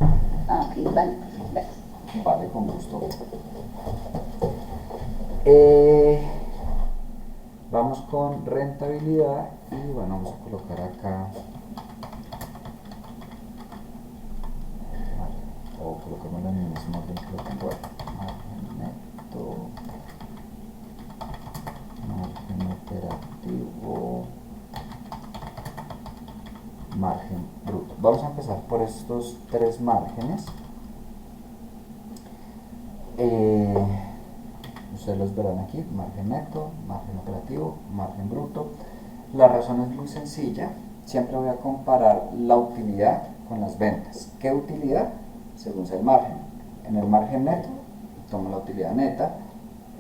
Ok, vale, gracias. Vale, con gusto. Vamos con rentabilidad y bueno, vamos a colocar acá, o colocamos en el mismo orden que lo tengo aquí, margen neto, margen operativo, margen bruto. Vamos a empezar por estos 3 márgenes. Ustedes los verán aquí, margen neto, margen operativo, margen bruto. La razón es muy sencilla, siempre voy a comparar la utilidad con las ventas. ¿Qué utilidad? Según sea el margen. En el margen neto tomo la utilidad neta,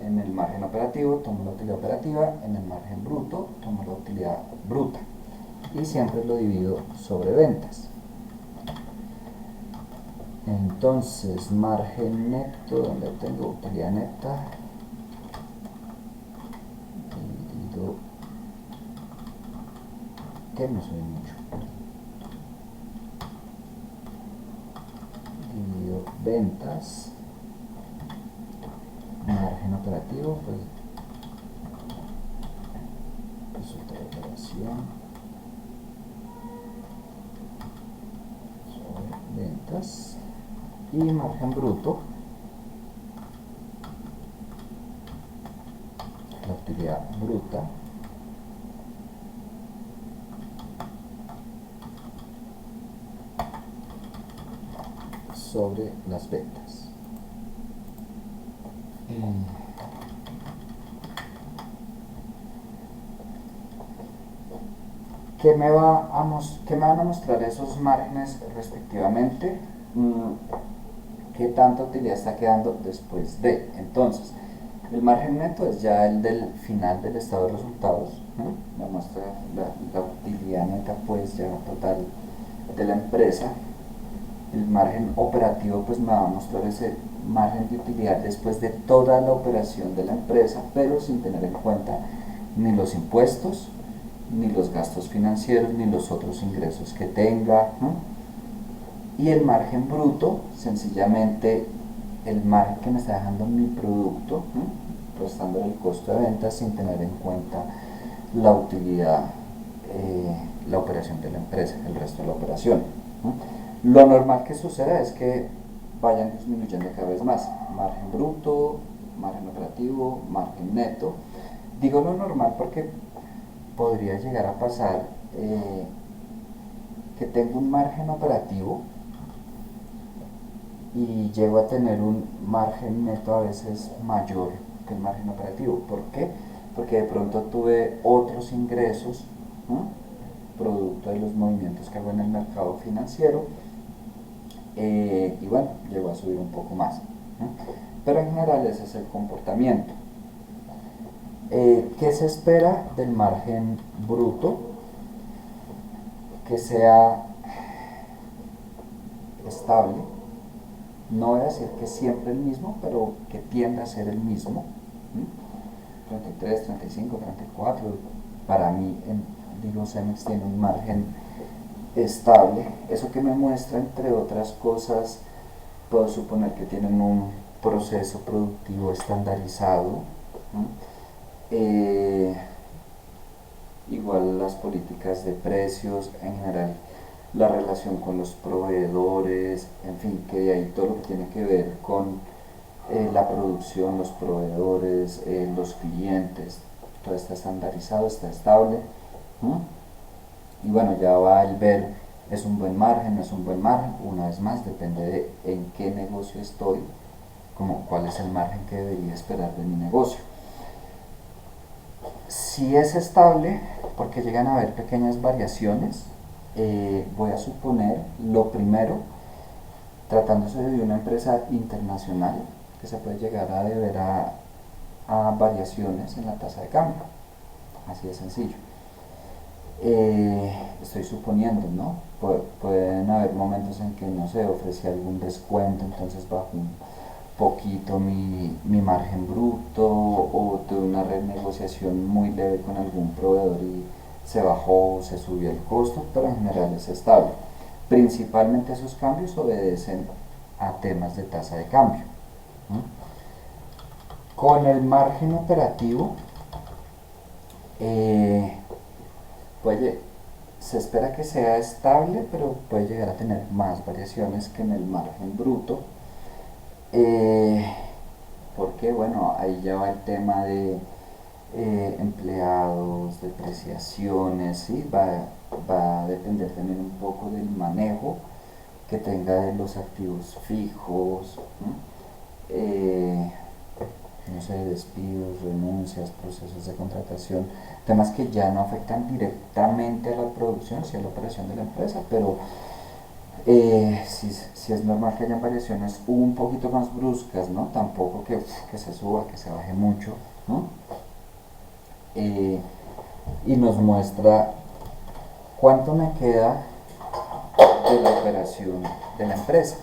en el margen operativo tomo la utilidad operativa, en el margen bruto tomo la utilidad bruta y siempre lo divido sobre ventas. Entonces, margen neto, donde tengo utilidad neta, dividido, que no soy mucho, dividido ventas, margen operativo, pues resultado de operación sobre ventas, y margen bruto, la utilidad bruta sobre las ventas. ¿Qué me van a mostrar esos márgenes respectivamente? ¿Qué tanta utilidad está quedando después de? Entonces, el margen neto es ya el del final del estado de resultados, ¿no? Me muestra la utilidad neta pues ya total de la empresa. El margen operativo pues me va a mostrar ese margen de utilidad después de toda la operación de la empresa, pero sin tener en cuenta ni los impuestos, ni los gastos financieros, ni los otros ingresos que tenga, ¿no? Y el margen bruto, sencillamente el margen que me está dejando mi producto, ¿no? Restándole el costo de venta sin tener en cuenta la utilidad, la operación de la empresa, el resto de la operación, ¿no? Lo normal que suceda es que vayan disminuyendo cada vez más, margen bruto, margen operativo, margen neto. Digo lo normal porque podría llegar a pasar que tengo un margen operativo y llego a tener un margen neto a veces mayor que el margen operativo. ¿Por qué? Porque de pronto tuve otros ingresos, ¿no? Producto de los movimientos que hago en el mercado financiero, y bueno, llego a subir un poco más, ¿no? Pero en general ese es el comportamiento. ¿Qué se espera del margen bruto? Que sea estable. No voy a decir que siempre el mismo, pero que tienda a ser el mismo. 33, 35, 34. Para mí, digo, Cemex tiene un margen estable. Eso que me muestra, entre otras cosas, puedo suponer que tienen un proceso productivo estandarizado. Igual las políticas de precios en general, la relación con los proveedores, en fin, que de ahí todo lo que tiene que ver con la producción, los proveedores, los clientes, todo está estandarizado, está estable. Y bueno, ya va el ver, es un buen margen, no es un buen margen, una vez más, depende de en qué negocio estoy, como cuál es el margen que debería esperar de mi negocio. Si es estable, porque llegan a haber pequeñas variaciones, voy a suponer, lo primero, tratándose de una empresa internacional, que se puede llegar a deber a variaciones en la tasa de cambio, así de sencillo. Estoy suponiendo, ¿no? Pueden haber momentos en que, no sé, ofrecí algún descuento, entonces bajo un poquito mi margen bruto, o tuve una renegociación muy leve con algún proveedor y se bajó, se subió el costo, pero en general es estable. Principalmente esos cambios obedecen a temas de tasa de cambio. Con el margen operativo, se espera que sea estable, pero puede llegar a tener más variaciones que en el margen bruto. Porque bueno, ahí ya va el tema de empleados, depreciaciones, ¿sí? Va a depender también un poco del manejo que tenga de los activos fijos, ¿no? no sé, despidos, renuncias, procesos de contratación, temas que ya no afectan directamente a la producción, sí a la operación de la empresa, pero sí es normal que hayan variaciones un poquito más bruscas, ¿no? Tampoco que se suba, que se baje mucho, ¿no? Eh, y nos muestra cuánto me queda de la operación de la empresa.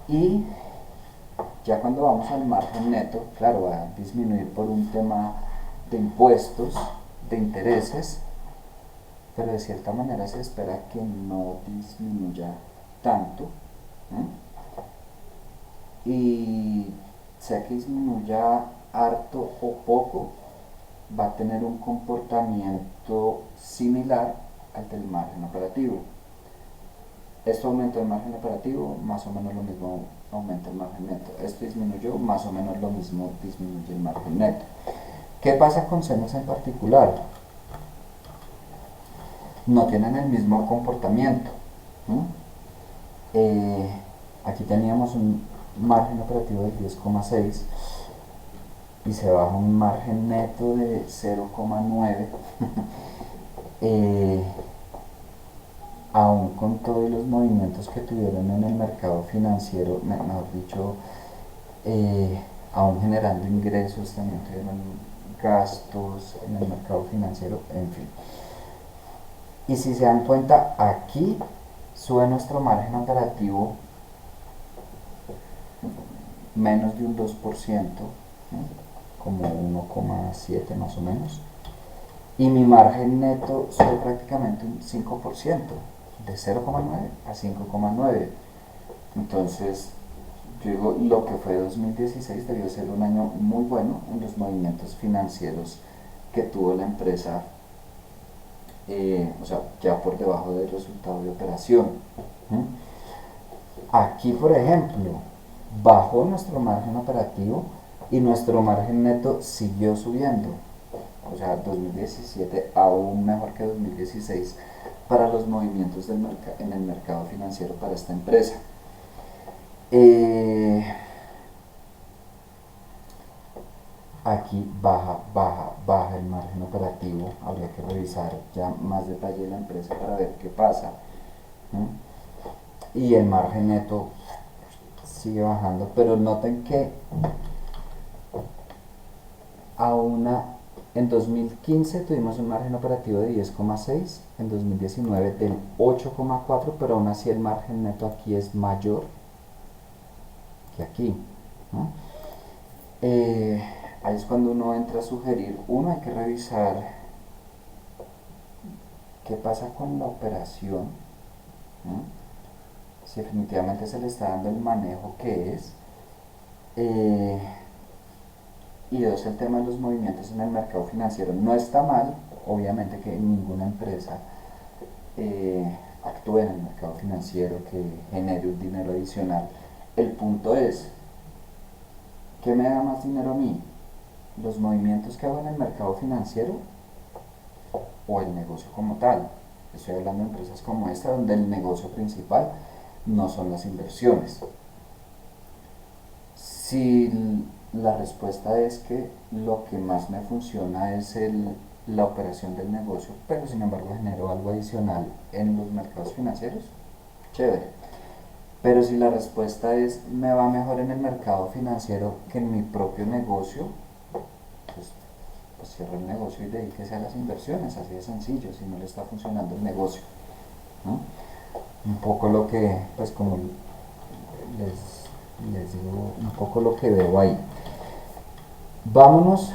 Y ya cuando vamos al margen neto, claro, va a disminuir por un tema de impuestos, de intereses, pero de cierta manera se espera que no disminuya tanto, ¿eh? Y sea que disminuya harto o poco, va a tener un comportamiento similar al del margen operativo. Esto aumenta el margen operativo, más o menos lo mismo aumenta el margen neto. Esto disminuyó, más o menos lo mismo disminuye el margen neto. ¿Qué pasa con Cemex en particular? No tienen el mismo comportamiento, ¿no? Aquí teníamos un margen operativo de 10,6 y se baja un margen neto de 0,9. eh, Aún con todos los movimientos que tuvieron en el mercado financiero, mejor dicho, aún generando ingresos, también tuvieron gastos en el mercado financiero, en fin. Y si se dan cuenta, aquí sube nuestro margen operativo menos de un 2%, ¿no? Como 1,7 más o menos. Y mi margen neto sube prácticamente un 5%, de 0,9 a 5,9. Entonces, yo digo, lo que fue 2016 debió ser un año muy bueno en los movimientos financieros que tuvo la empresa, o sea, ya por debajo del resultado de operación. ¿Mm? Aquí, por ejemplo, bajó nuestro margen operativo y nuestro margen neto siguió subiendo. O sea, 2017 aún mejor que 2016 para los movimientos en el mercado financiero para esta empresa. Eh, Aquí baja el margen operativo. Habría que revisar ya más detalle de la empresa para ver qué pasa, ¿no? Y el margen neto sigue bajando, pero noten que a una, en 2015 tuvimos un margen operativo de 10,6, en 2019 del 8,4, pero aún así el margen neto aquí es mayor que aquí, ¿no? Ahí es cuando uno entra a sugerir, uno hay que revisar qué pasa con la operación, ¿no? Si definitivamente se le está dando el manejo que es, eh, y dos, el tema de los movimientos en el mercado financiero. No está mal, obviamente, que ninguna empresa actúe en el mercado financiero, que genere un dinero adicional. El punto es, ¿qué me da más dinero a mí? ¿Los movimientos que hago en el mercado financiero o el negocio como tal? Estoy hablando de empresas como esta, donde el negocio principal no son las inversiones. Si la respuesta es que lo que más me funciona es la operación del negocio, pero sin embargo genero algo adicional en los mercados financieros, chévere. Pero si la respuesta es me va mejor en el mercado financiero que en mi propio negocio, pues, pues cierre el negocio y dedíquese a las inversiones, así de sencillo, si no le está funcionando el negocio, ¿no? Un poco lo que, pues como les digo, un poco lo que veo ahí. Vámonos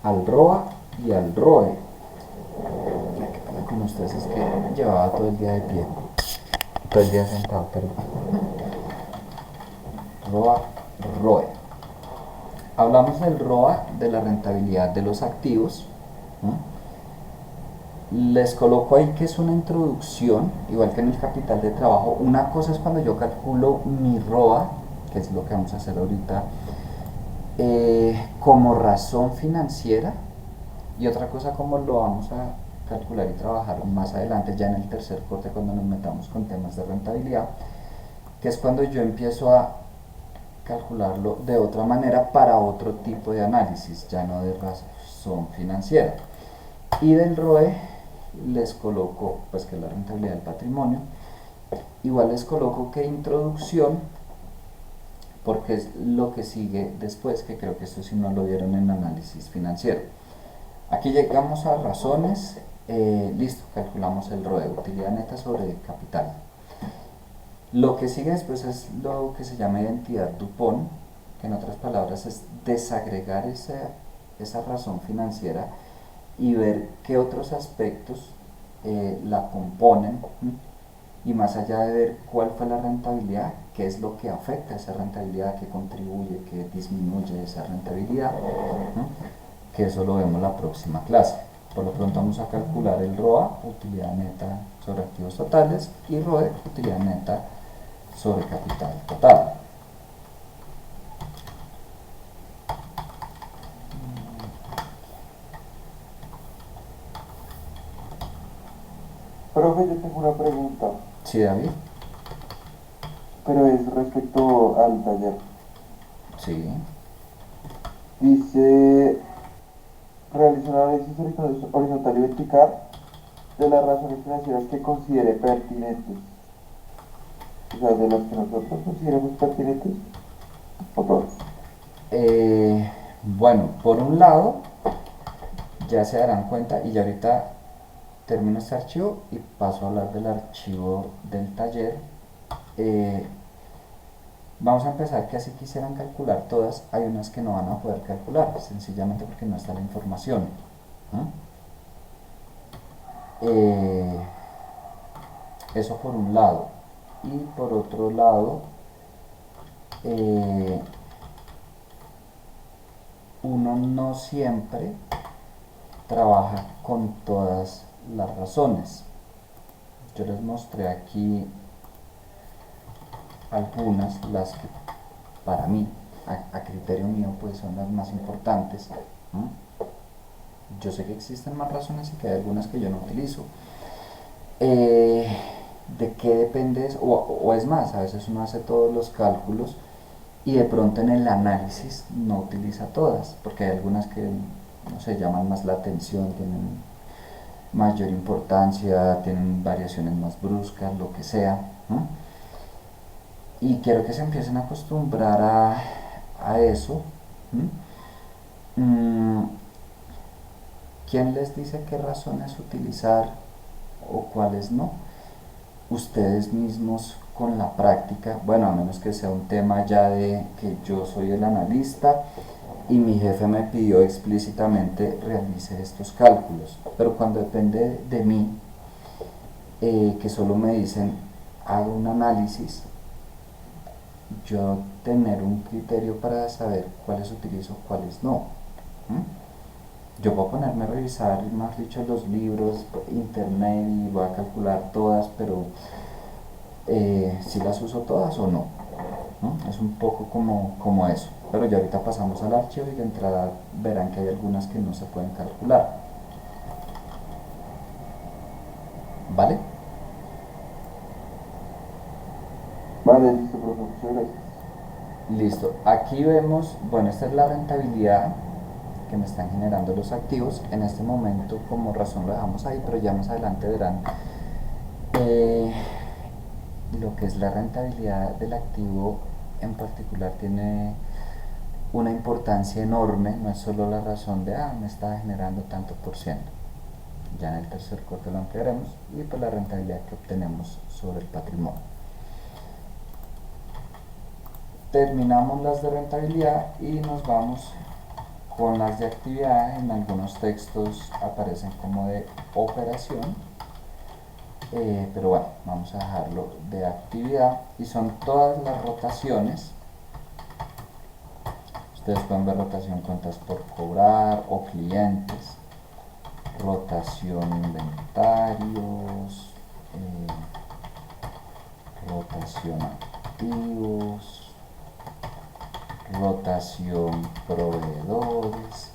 al ROA y al ROE. ¿Qué pasa con ustedes? Es que llevaba todo el día de pie, todo el día sentado, pero ROA, ROE. Hablamos del ROA, de la rentabilidad de los activos, ¿no? Les coloco ahí que es una introducción, igual que en el capital de trabajo. Una cosa es cuando yo calculo mi ROA, que es lo que vamos a hacer ahorita, como razón financiera, y otra cosa como lo vamos a calcular y trabajar más adelante, ya en el tercer corte, cuando nos metamos con temas de rentabilidad, que es cuando yo empiezo a calcularlo de otra manera para otro tipo de análisis, ya no de razón financiera. Y del ROE les coloco, pues, que es la rentabilidad del patrimonio. Igual les coloco que introducción, porque es lo que sigue después, que creo que esto sí no lo vieron en análisis financiero. Aquí llegamos a razones, listo, calculamos el ROE, utilidad neta sobre capital. Lo que sigue después es lo que se llama identidad Dupont, que en otras palabras es desagregar esa razón financiera y ver qué otros aspectos la componen, y más allá de ver cuál fue la rentabilidad, qué es lo que afecta a esa rentabilidad, qué contribuye, qué disminuye esa rentabilidad, que eso lo vemos la próxima clase. Por lo pronto vamos a calcular el ROA, utilidad neta sobre activos totales, y ROE, utilidad neta sobre capital total. Profe, yo tengo una pregunta, ¿Sí, David? pero es respecto al taller. Sí. Dice, realiza un análisis horizontal y vertical de las razones financieras que considere pertinentes. O sea, de las que nosotros consideremos pertinentes, o todas. Bueno, por un lado, ya se darán cuenta, y ya ahorita termino este archivo y paso a hablar del archivo del taller. Eh, Vamos a empezar que así quisieran calcular todas, hay unas que no van a poder calcular, sencillamente porque no está la información. Eh, Eso por un lado. Y por otro lado, eh, uno no siempre trabaja con todas las razones. Yo les mostré aquí algunas, las que para mí, a criterio mío, pues son las más importantes. Yo sé que existen más razones y que hay algunas que yo no utilizo. Eh, ¿De qué depende eso? O es más, a veces uno hace todos los cálculos y de pronto en el análisis no utiliza todas, porque hay algunas que, no sé, llaman más la atención, tienen mayor importancia, tienen variaciones más bruscas, lo que sea. Y quiero que se empiecen a acostumbrar a eso. ¿Quién les dice qué razones utilizar o cuáles no? Ustedes mismos con la práctica, bueno, a menos que sea un tema ya de que yo soy el analista y mi jefe me pidió explícitamente realice estos cálculos, pero cuando depende de mí, que solo me dicen hago un análisis, yo tener un criterio para saber cuáles utilizo, cuáles no. Yo puedo ponerme a revisar, más dicho, los libros, internet, y voy a calcular todas, pero si las uso todas o no. Es un poco como eso. Pero ya ahorita pasamos al archivo y de entrada verán que hay algunas que no se pueden calcular. ¿Vale? Vale, listo, profe, muchas gracias. Listo. Aquí vemos, bueno, esta es la rentabilidad que me están generando los activos. En este momento, como razón, lo dejamos ahí, pero ya más adelante verán eh, lo que es la rentabilidad del activo en particular tiene una importancia enorme, no es solo la razón de, me está generando tanto por ciento. Ya en el tercer corte lo ampliaremos, y pues la rentabilidad que obtenemos sobre el patrimonio. Terminamos las de rentabilidad y nos vamos con las de actividad. En algunos textos aparecen como de operación, pero bueno, vamos a dejarlo de actividad, y son todas las rotaciones. Ustedes pueden ver rotación cuentas por cobrar o clientes, rotación inventarios, rotación activos, rotación proveedores.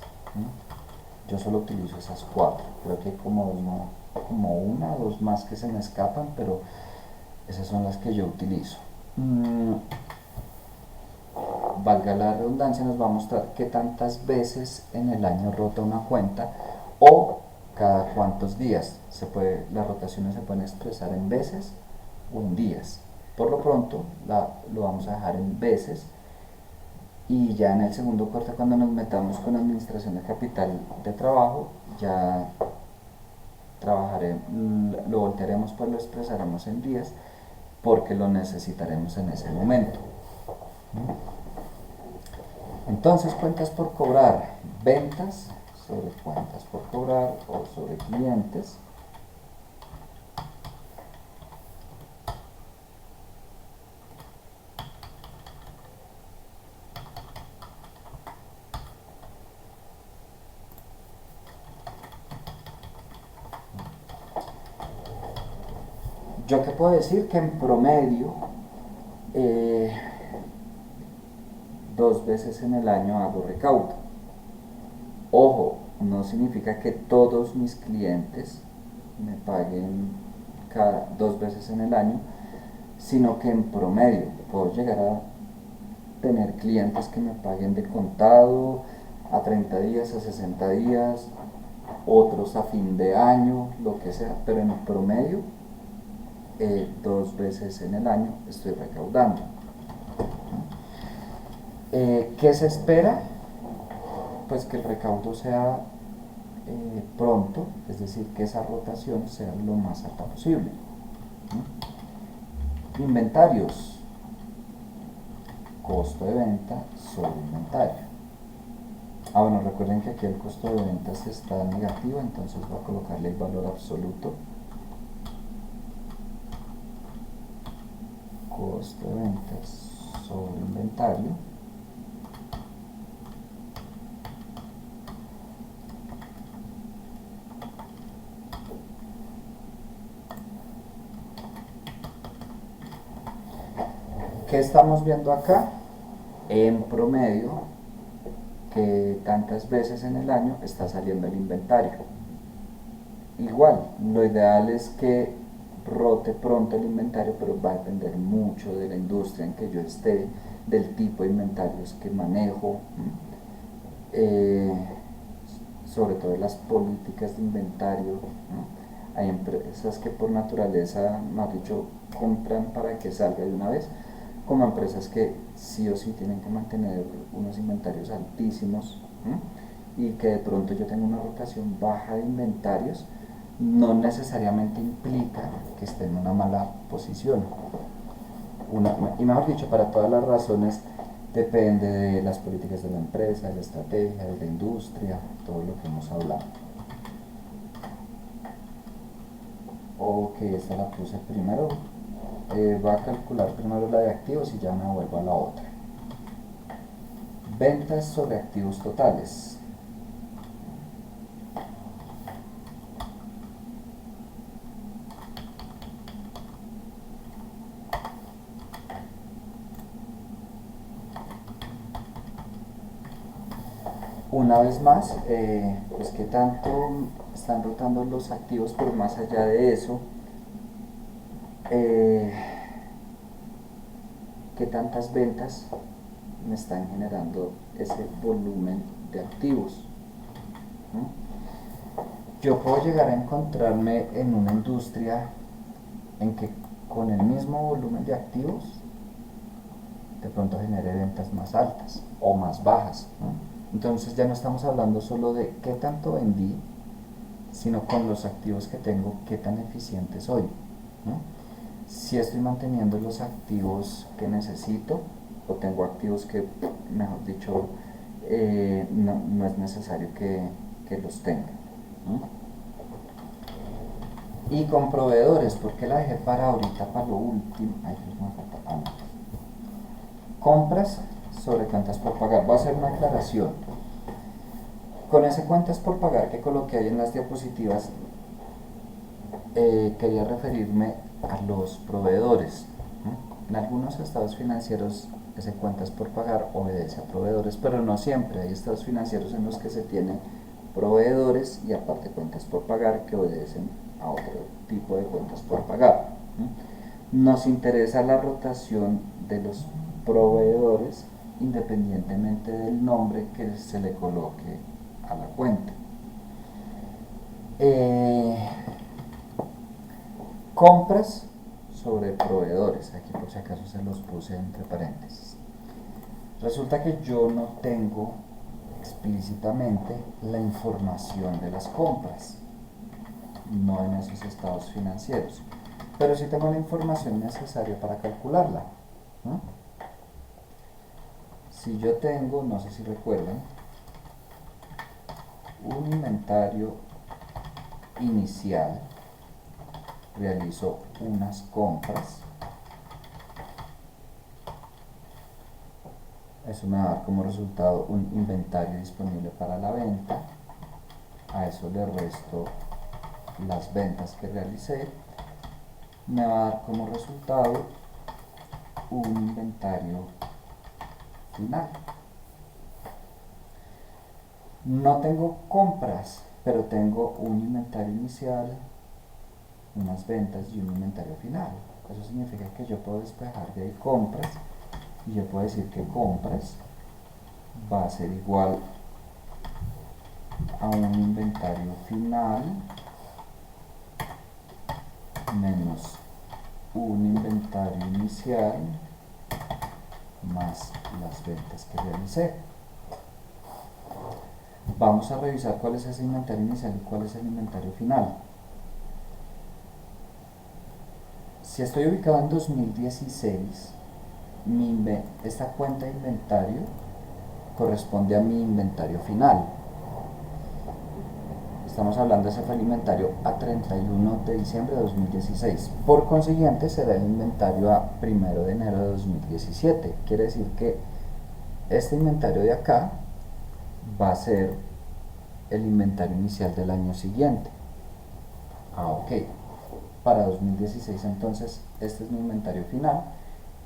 Yo solo utilizo esas cuatro, creo que hay como una o dos más que se me escapan, pero esas son las que yo utilizo. valga la redundancia, nos va a mostrar qué tantas veces en el año rota una cuenta o cada cuántos días. Las rotaciones se pueden expresar en veces o en días. Por lo pronto lo vamos a dejar en veces, y ya en el segundo corte, cuando nos metamos con administración de capital de trabajo, ya lo voltearemos, pues lo expresaremos en días porque lo necesitaremos en ese momento. Entonces, cuentas por cobrar: ventas sobre cuentas por cobrar o sobre clientes. Yo qué puedo decir que en promedio 2 veces en el año hago recaudo. Ojo, no significa que todos mis clientes me paguen 2 veces en el año, sino que en promedio puedo llegar a tener clientes que me paguen de contado a 30 días, a 60 días, otros a fin de año, lo que sea, pero en promedio 2 veces en el año estoy recaudando. ¿Qué se espera? Pues que el recaudo sea pronto, es decir, que esa rotación sea lo más alta posible. Inventarios: costo de venta sobre inventario. Bueno, recuerden que aquí el costo de ventas está negativo, entonces voy a colocarle el valor absoluto. Costo de ventas sobre inventario. ¿Qué estamos viendo acá? En promedio, que tantas veces en el año está saliendo el inventario. Igual, lo ideal es que rote pronto el inventario, pero va a depender mucho de la industria en que yo esté, del tipo de inventarios que manejo, sobre todo las políticas de inventario. Hay empresas que por naturaleza, más dicho, compran para que salga de una vez, como empresas que sí o sí tienen que mantener unos inventarios altísimos, y que de pronto yo tengo una rotación baja de inventarios, no necesariamente implica que esté en una mala posición. Y mejor dicho, para todas las razones, depende de las políticas de la empresa, de la estrategia, de la industria, todo lo que hemos hablado. Ok, esta la puse primero. Va a calcular primero la de activos y ya me vuelvo a la otra. Ventas sobre activos totales. Una vez más, pues qué tanto están rotando los activos, pero más allá de eso, qué tantas ventas me están generando ese volumen de activos. Yo puedo llegar a encontrarme en una industria en que con el mismo volumen de activos de pronto genere ventas más altas o más bajas, Entonces ya no estamos hablando solo de qué tanto vendí, sino con los activos que tengo, qué tan eficiente soy, Si estoy manteniendo los activos que necesito, o tengo activos que, mejor dicho, no es necesario que los tenga. Y con proveedores, ¿por qué la dejé para ahorita, para lo último? Ay, me falta. Compras sobre cuentas por pagar. Voy a hacer una aclaración. Con ese cuentas por pagar que coloqué ahí en las diapositivas, quería referirme a los proveedores. En algunos estados financieros ese cuentas por pagar obedece a proveedores, pero no siempre. Hay estados financieros en los que se tienen proveedores y aparte cuentas por pagar que obedecen a otro tipo de cuentas por pagar. Nos interesa la rotación de los proveedores independientemente del nombre que se le coloque a la cuenta. Compras sobre proveedores, aquí por si acaso se los puse entre paréntesis. Resulta que yo no tengo explícitamente la información de las compras, no en esos estados financieros, pero sí tengo la información necesaria para calcularla, ¿no? Si yo tengo, no sé si recuerdan, un inventario inicial, realizo unas compras, eso me va a dar como resultado un inventario disponible para la venta, a eso le resto las ventas que realicé, me va a dar como resultado un inventario final. No tengo compras, pero tengo un inventario inicial, unas ventas y un inventario final. Eso significa que yo puedo despejar de ahí compras y yo puedo decir que compras va a ser igual a un inventario final menos un inventario inicial más las ventas que realicé. Vamos a revisar cuál es ese inventario inicial y cuál es el inventario final. Si estoy ubicado en 2016, esta cuenta de inventario corresponde a mi inventario final. Estamos hablando de ese fue el inventario a 31 de diciembre de 2016. Por consiguiente, será el inventario a 1 de enero de 2017. Quiere decir que este inventario de acá va a ser el inventario inicial del año siguiente. Ok. Para 2016 entonces este es mi inventario final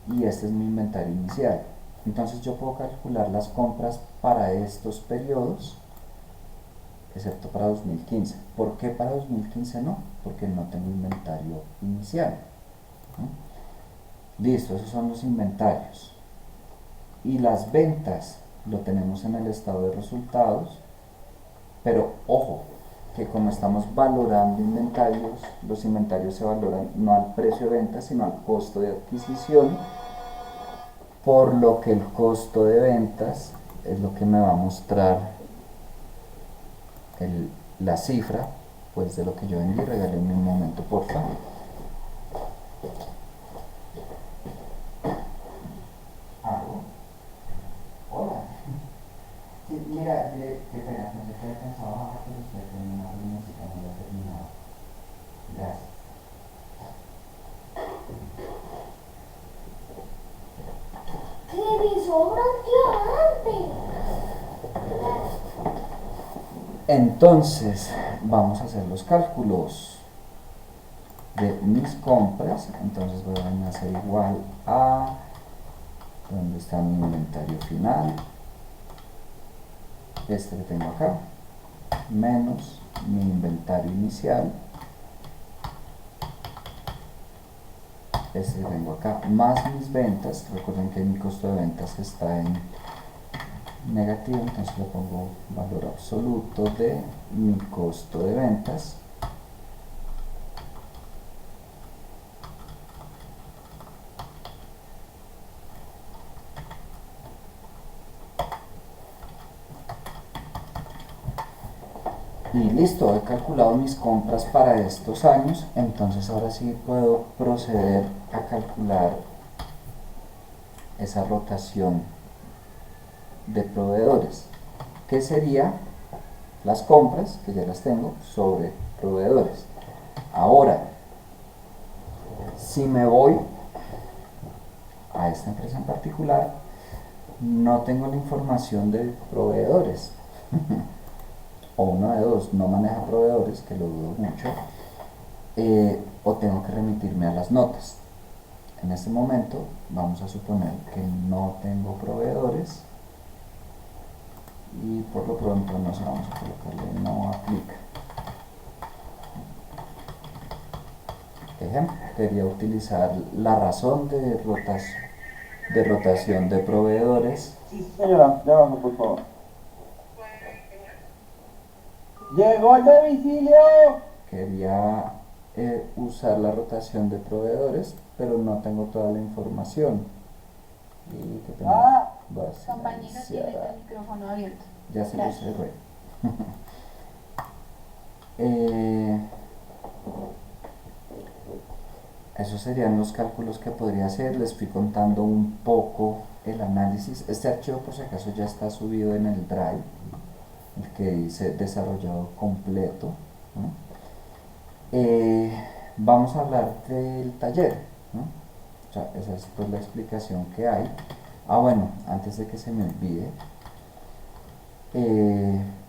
y este es mi inventario inicial. Entonces yo puedo calcular las compras para estos periodos excepto para 2015. ¿Por qué para 2015 no? Porque no tengo inventario inicial, ¿no? Listo, esos son los inventarios. Y las ventas lo tenemos en el estado de resultados, pero ojo, que como estamos valorando inventarios, los inventarios se valoran no al precio de venta, sino al costo de adquisición, por lo que el costo de ventas es lo que me va a mostrar la cifra pues de lo que yo vendí. Regálenme un momento, por favor. Hola. Sí, mira, qué pena, pensé que había pensado bajar, pero usted tiene una reunioncita, no lo he terminado. Gracias. ¡Que me sobran diamantes! Entonces, vamos a hacer los cálculos de mis compras. Entonces van a ser igual a donde está mi inventario final, este que tengo acá, menos mi inventario inicial, este que tengo acá, más mis ventas. Recuerden que mi costo de ventas está en negativo, entonces le pongo valor absoluto de mi costo de ventas. Y listo, he calculado mis compras para estos años. Entonces ahora sí puedo proceder a calcular esa rotación de proveedores, que sería las compras, que ya las tengo, sobre proveedores. Ahora, si me voy a esta empresa en particular, no tengo la información de proveedores. O uno de dos, no maneja proveedores, que lo dudo mucho, o tengo que remitirme a las notas. En este momento vamos a suponer que no tengo proveedores y por lo pronto no sé, vamos a colocarle no aplica. Ejemplo, quería utilizar la razón de rotación. de rotación de proveedores. Sí, señora, ya bajo, por favor. ¡Llegó el domicilio! Quería usar la rotación de proveedores, pero no tengo toda la información. Y que tengo va a Compañero, tiene silenciar. el micrófono abierto. Ya se lo Gracias. cerré. Eh, Esos serían los cálculos que podría hacer. Les fui contando un poco el análisis. Este archivo, por si acaso, ya está subido en el Drive, el que dice desarrollado completo, ¿no? Vamos a hablar del taller, ¿no? O sea, esa es pues la explicación que hay. Bueno, antes de que se me olvide,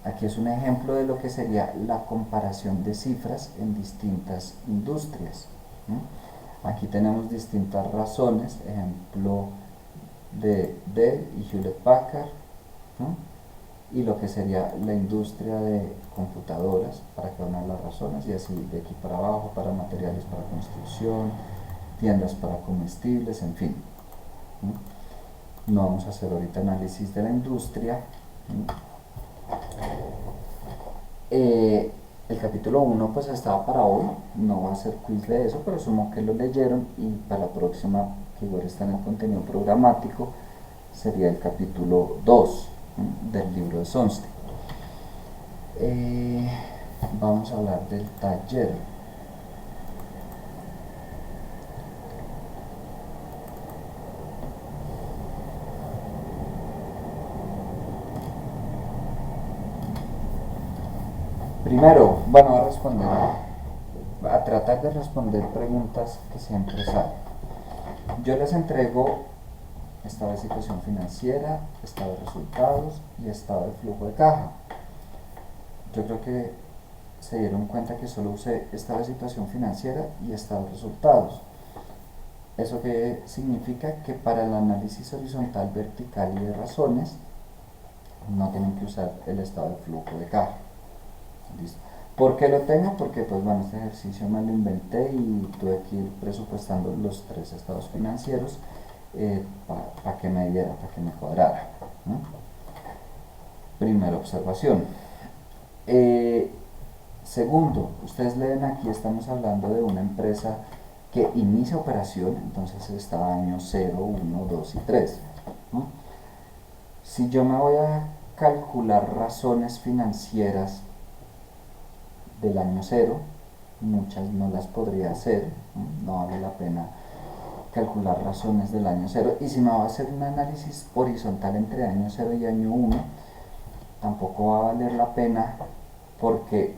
aquí es un ejemplo de lo que sería la comparación de cifras en distintas industrias, ¿no? Aquí tenemos distintas razones, ejemplo de Dell y Hewlett Packard, ¿no? Y lo que sería la industria de computadoras para cada una de las razones, y así de aquí para abajo, para materiales para construcción, tiendas para comestibles, en fin, ¿no? No vamos a hacer ahorita análisis de la industria, ¿no? El capítulo 1 pues estaba para hoy, no va a ser quiz de eso, pero supongo que lo leyeron, y para la próxima, que igual está en el contenido programático, sería el capítulo 2 del libro de Sonstein. Vamos a hablar del taller. Primero, bueno, a tratar de responder preguntas que siempre salen. Yo les entrego estado de situación financiera, estado de resultados y estado de flujo de caja. Yo creo que se dieron cuenta que solo usé estado de situación financiera y estado de resultados. ¿Eso qué significa? Que para el análisis horizontal, vertical y de razones no tienen que usar el estado de flujo de caja. ¿Listo? ¿Por qué lo tengo? Porque pues bueno, este ejercicio me lo inventé y tuve que ir presupuestando los 3 estados financieros para que me diera, para que me cuadrara, ¿no? Primera observación. Segundo, ustedes leen aquí, estamos hablando de una empresa que inicia operación, entonces está año 0, 1, 2 y 3, ¿no? Si yo me voy a calcular razones financieras del año 0, muchas no las podría hacer, no vale la pena calcular razones del año 0, y si me va a hacer un análisis horizontal entre año 0 y año 1, tampoco va a valer la pena, porque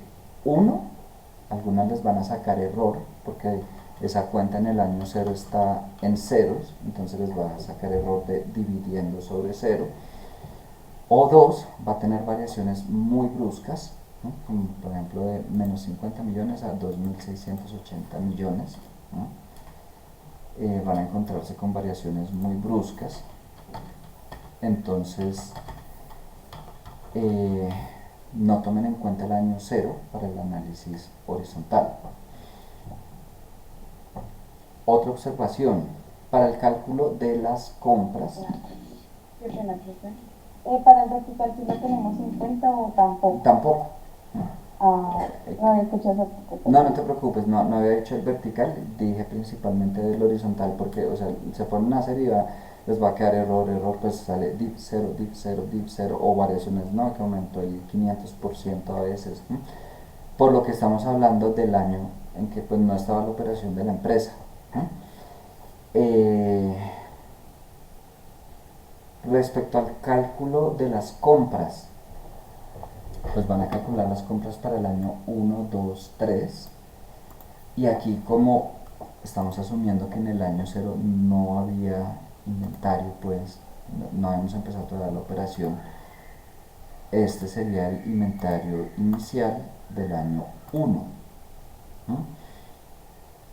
algunas les van a sacar error, porque esa cuenta en el año 0 está en ceros, entonces les va a sacar error de dividiendo sobre 0, o 2, va a tener variaciones muy bruscas, ¿no? Como por ejemplo de menos 50 millones a 2.680 millones, ¿no? Van a encontrarse con variaciones muy bruscas, entonces no tomen en cuenta el año 0 para el análisis horizontal. Otra observación, para el cálculo de las compras. ¿Para el vertical sí lo tenemos en cuenta o tampoco? Tampoco. No había escuchado eso. No te preocupes, no había hecho el vertical, dije principalmente del horizontal, porque, o sea, se ponen a hacer y les va a quedar error, pues sale div 0, div 0, div 0, o variaciones, no, que aumentó el 500% a veces, ¿no? Por lo que estamos hablando del año en que pues no estaba la operación de la empresa, ¿no? Respecto al cálculo de las compras, pues van a calcular las compras para el año 1, 2, 3, y aquí, como estamos asumiendo que en el año 0 no había inventario, pues no habíamos empezado todavía la operación, este sería el inventario inicial del año 1, ¿no?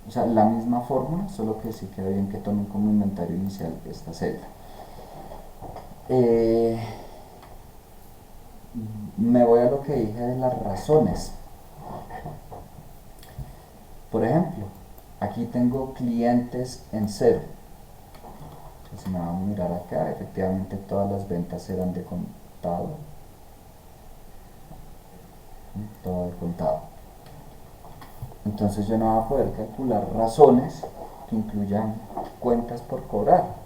O sea, la misma fórmula, solo que sí queda bien que tomen como inventario inicial esta celda. Me voy a lo que dije de las razones. Por ejemplo, aquí tengo clientes en 0. Si me vamos a mirar acá, efectivamente todas las ventas eran de contado, todo de contado. Entonces yo no voy a poder calcular razones que incluyan cuentas por cobrar.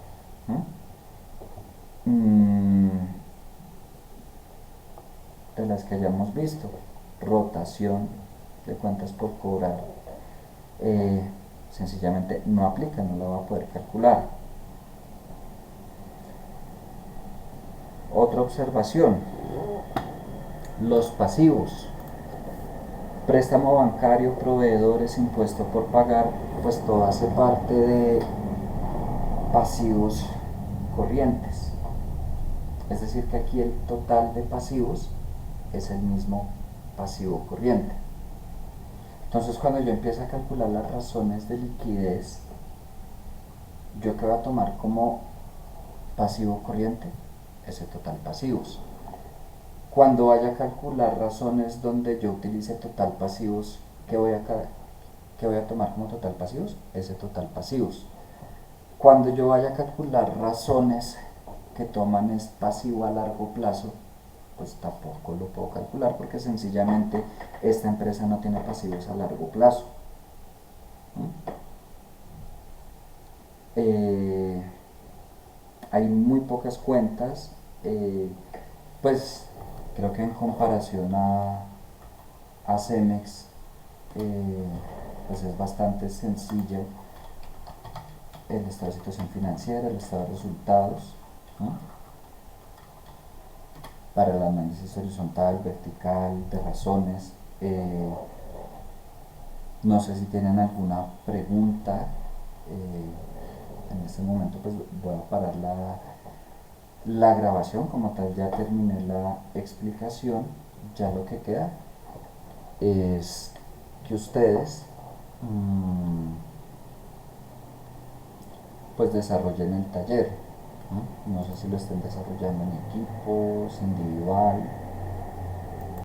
De las que hayamos visto, rotación de cuentas por cobrar, sencillamente no aplica, no la va a poder calcular. Otra observación, los pasivos, préstamo bancario, proveedores, impuesto por pagar, pues todo hace parte de pasivos corrientes. Es decir, que aquí el total de pasivos es el mismo pasivo corriente. Entonces, cuando yo empiezo a calcular las razones de liquidez, ¿yo qué voy a tomar como pasivo corriente? Ese total pasivos. Cuando vaya a calcular razones donde yo utilice total pasivos, ¿qué voy a tomar como total pasivos? Ese total pasivos. Cuando yo vaya a calcular razones que toman es pasivo a largo plazo, pues tampoco lo puedo calcular porque sencillamente esta empresa no tiene pasivos a largo plazo. Hay muy pocas cuentas, pues creo que en comparación a Cemex, pues es bastante sencilla el estado de situación financiera, el estado de resultados, ¿no? Para el análisis horizontal, vertical, de razones. No sé si tienen alguna pregunta. En este momento pues voy a parar la grabación, como tal ya terminé la explicación. Ya lo que queda es que ustedes pues desarrollen el taller. No sé si lo estén desarrollando en equipos, individual,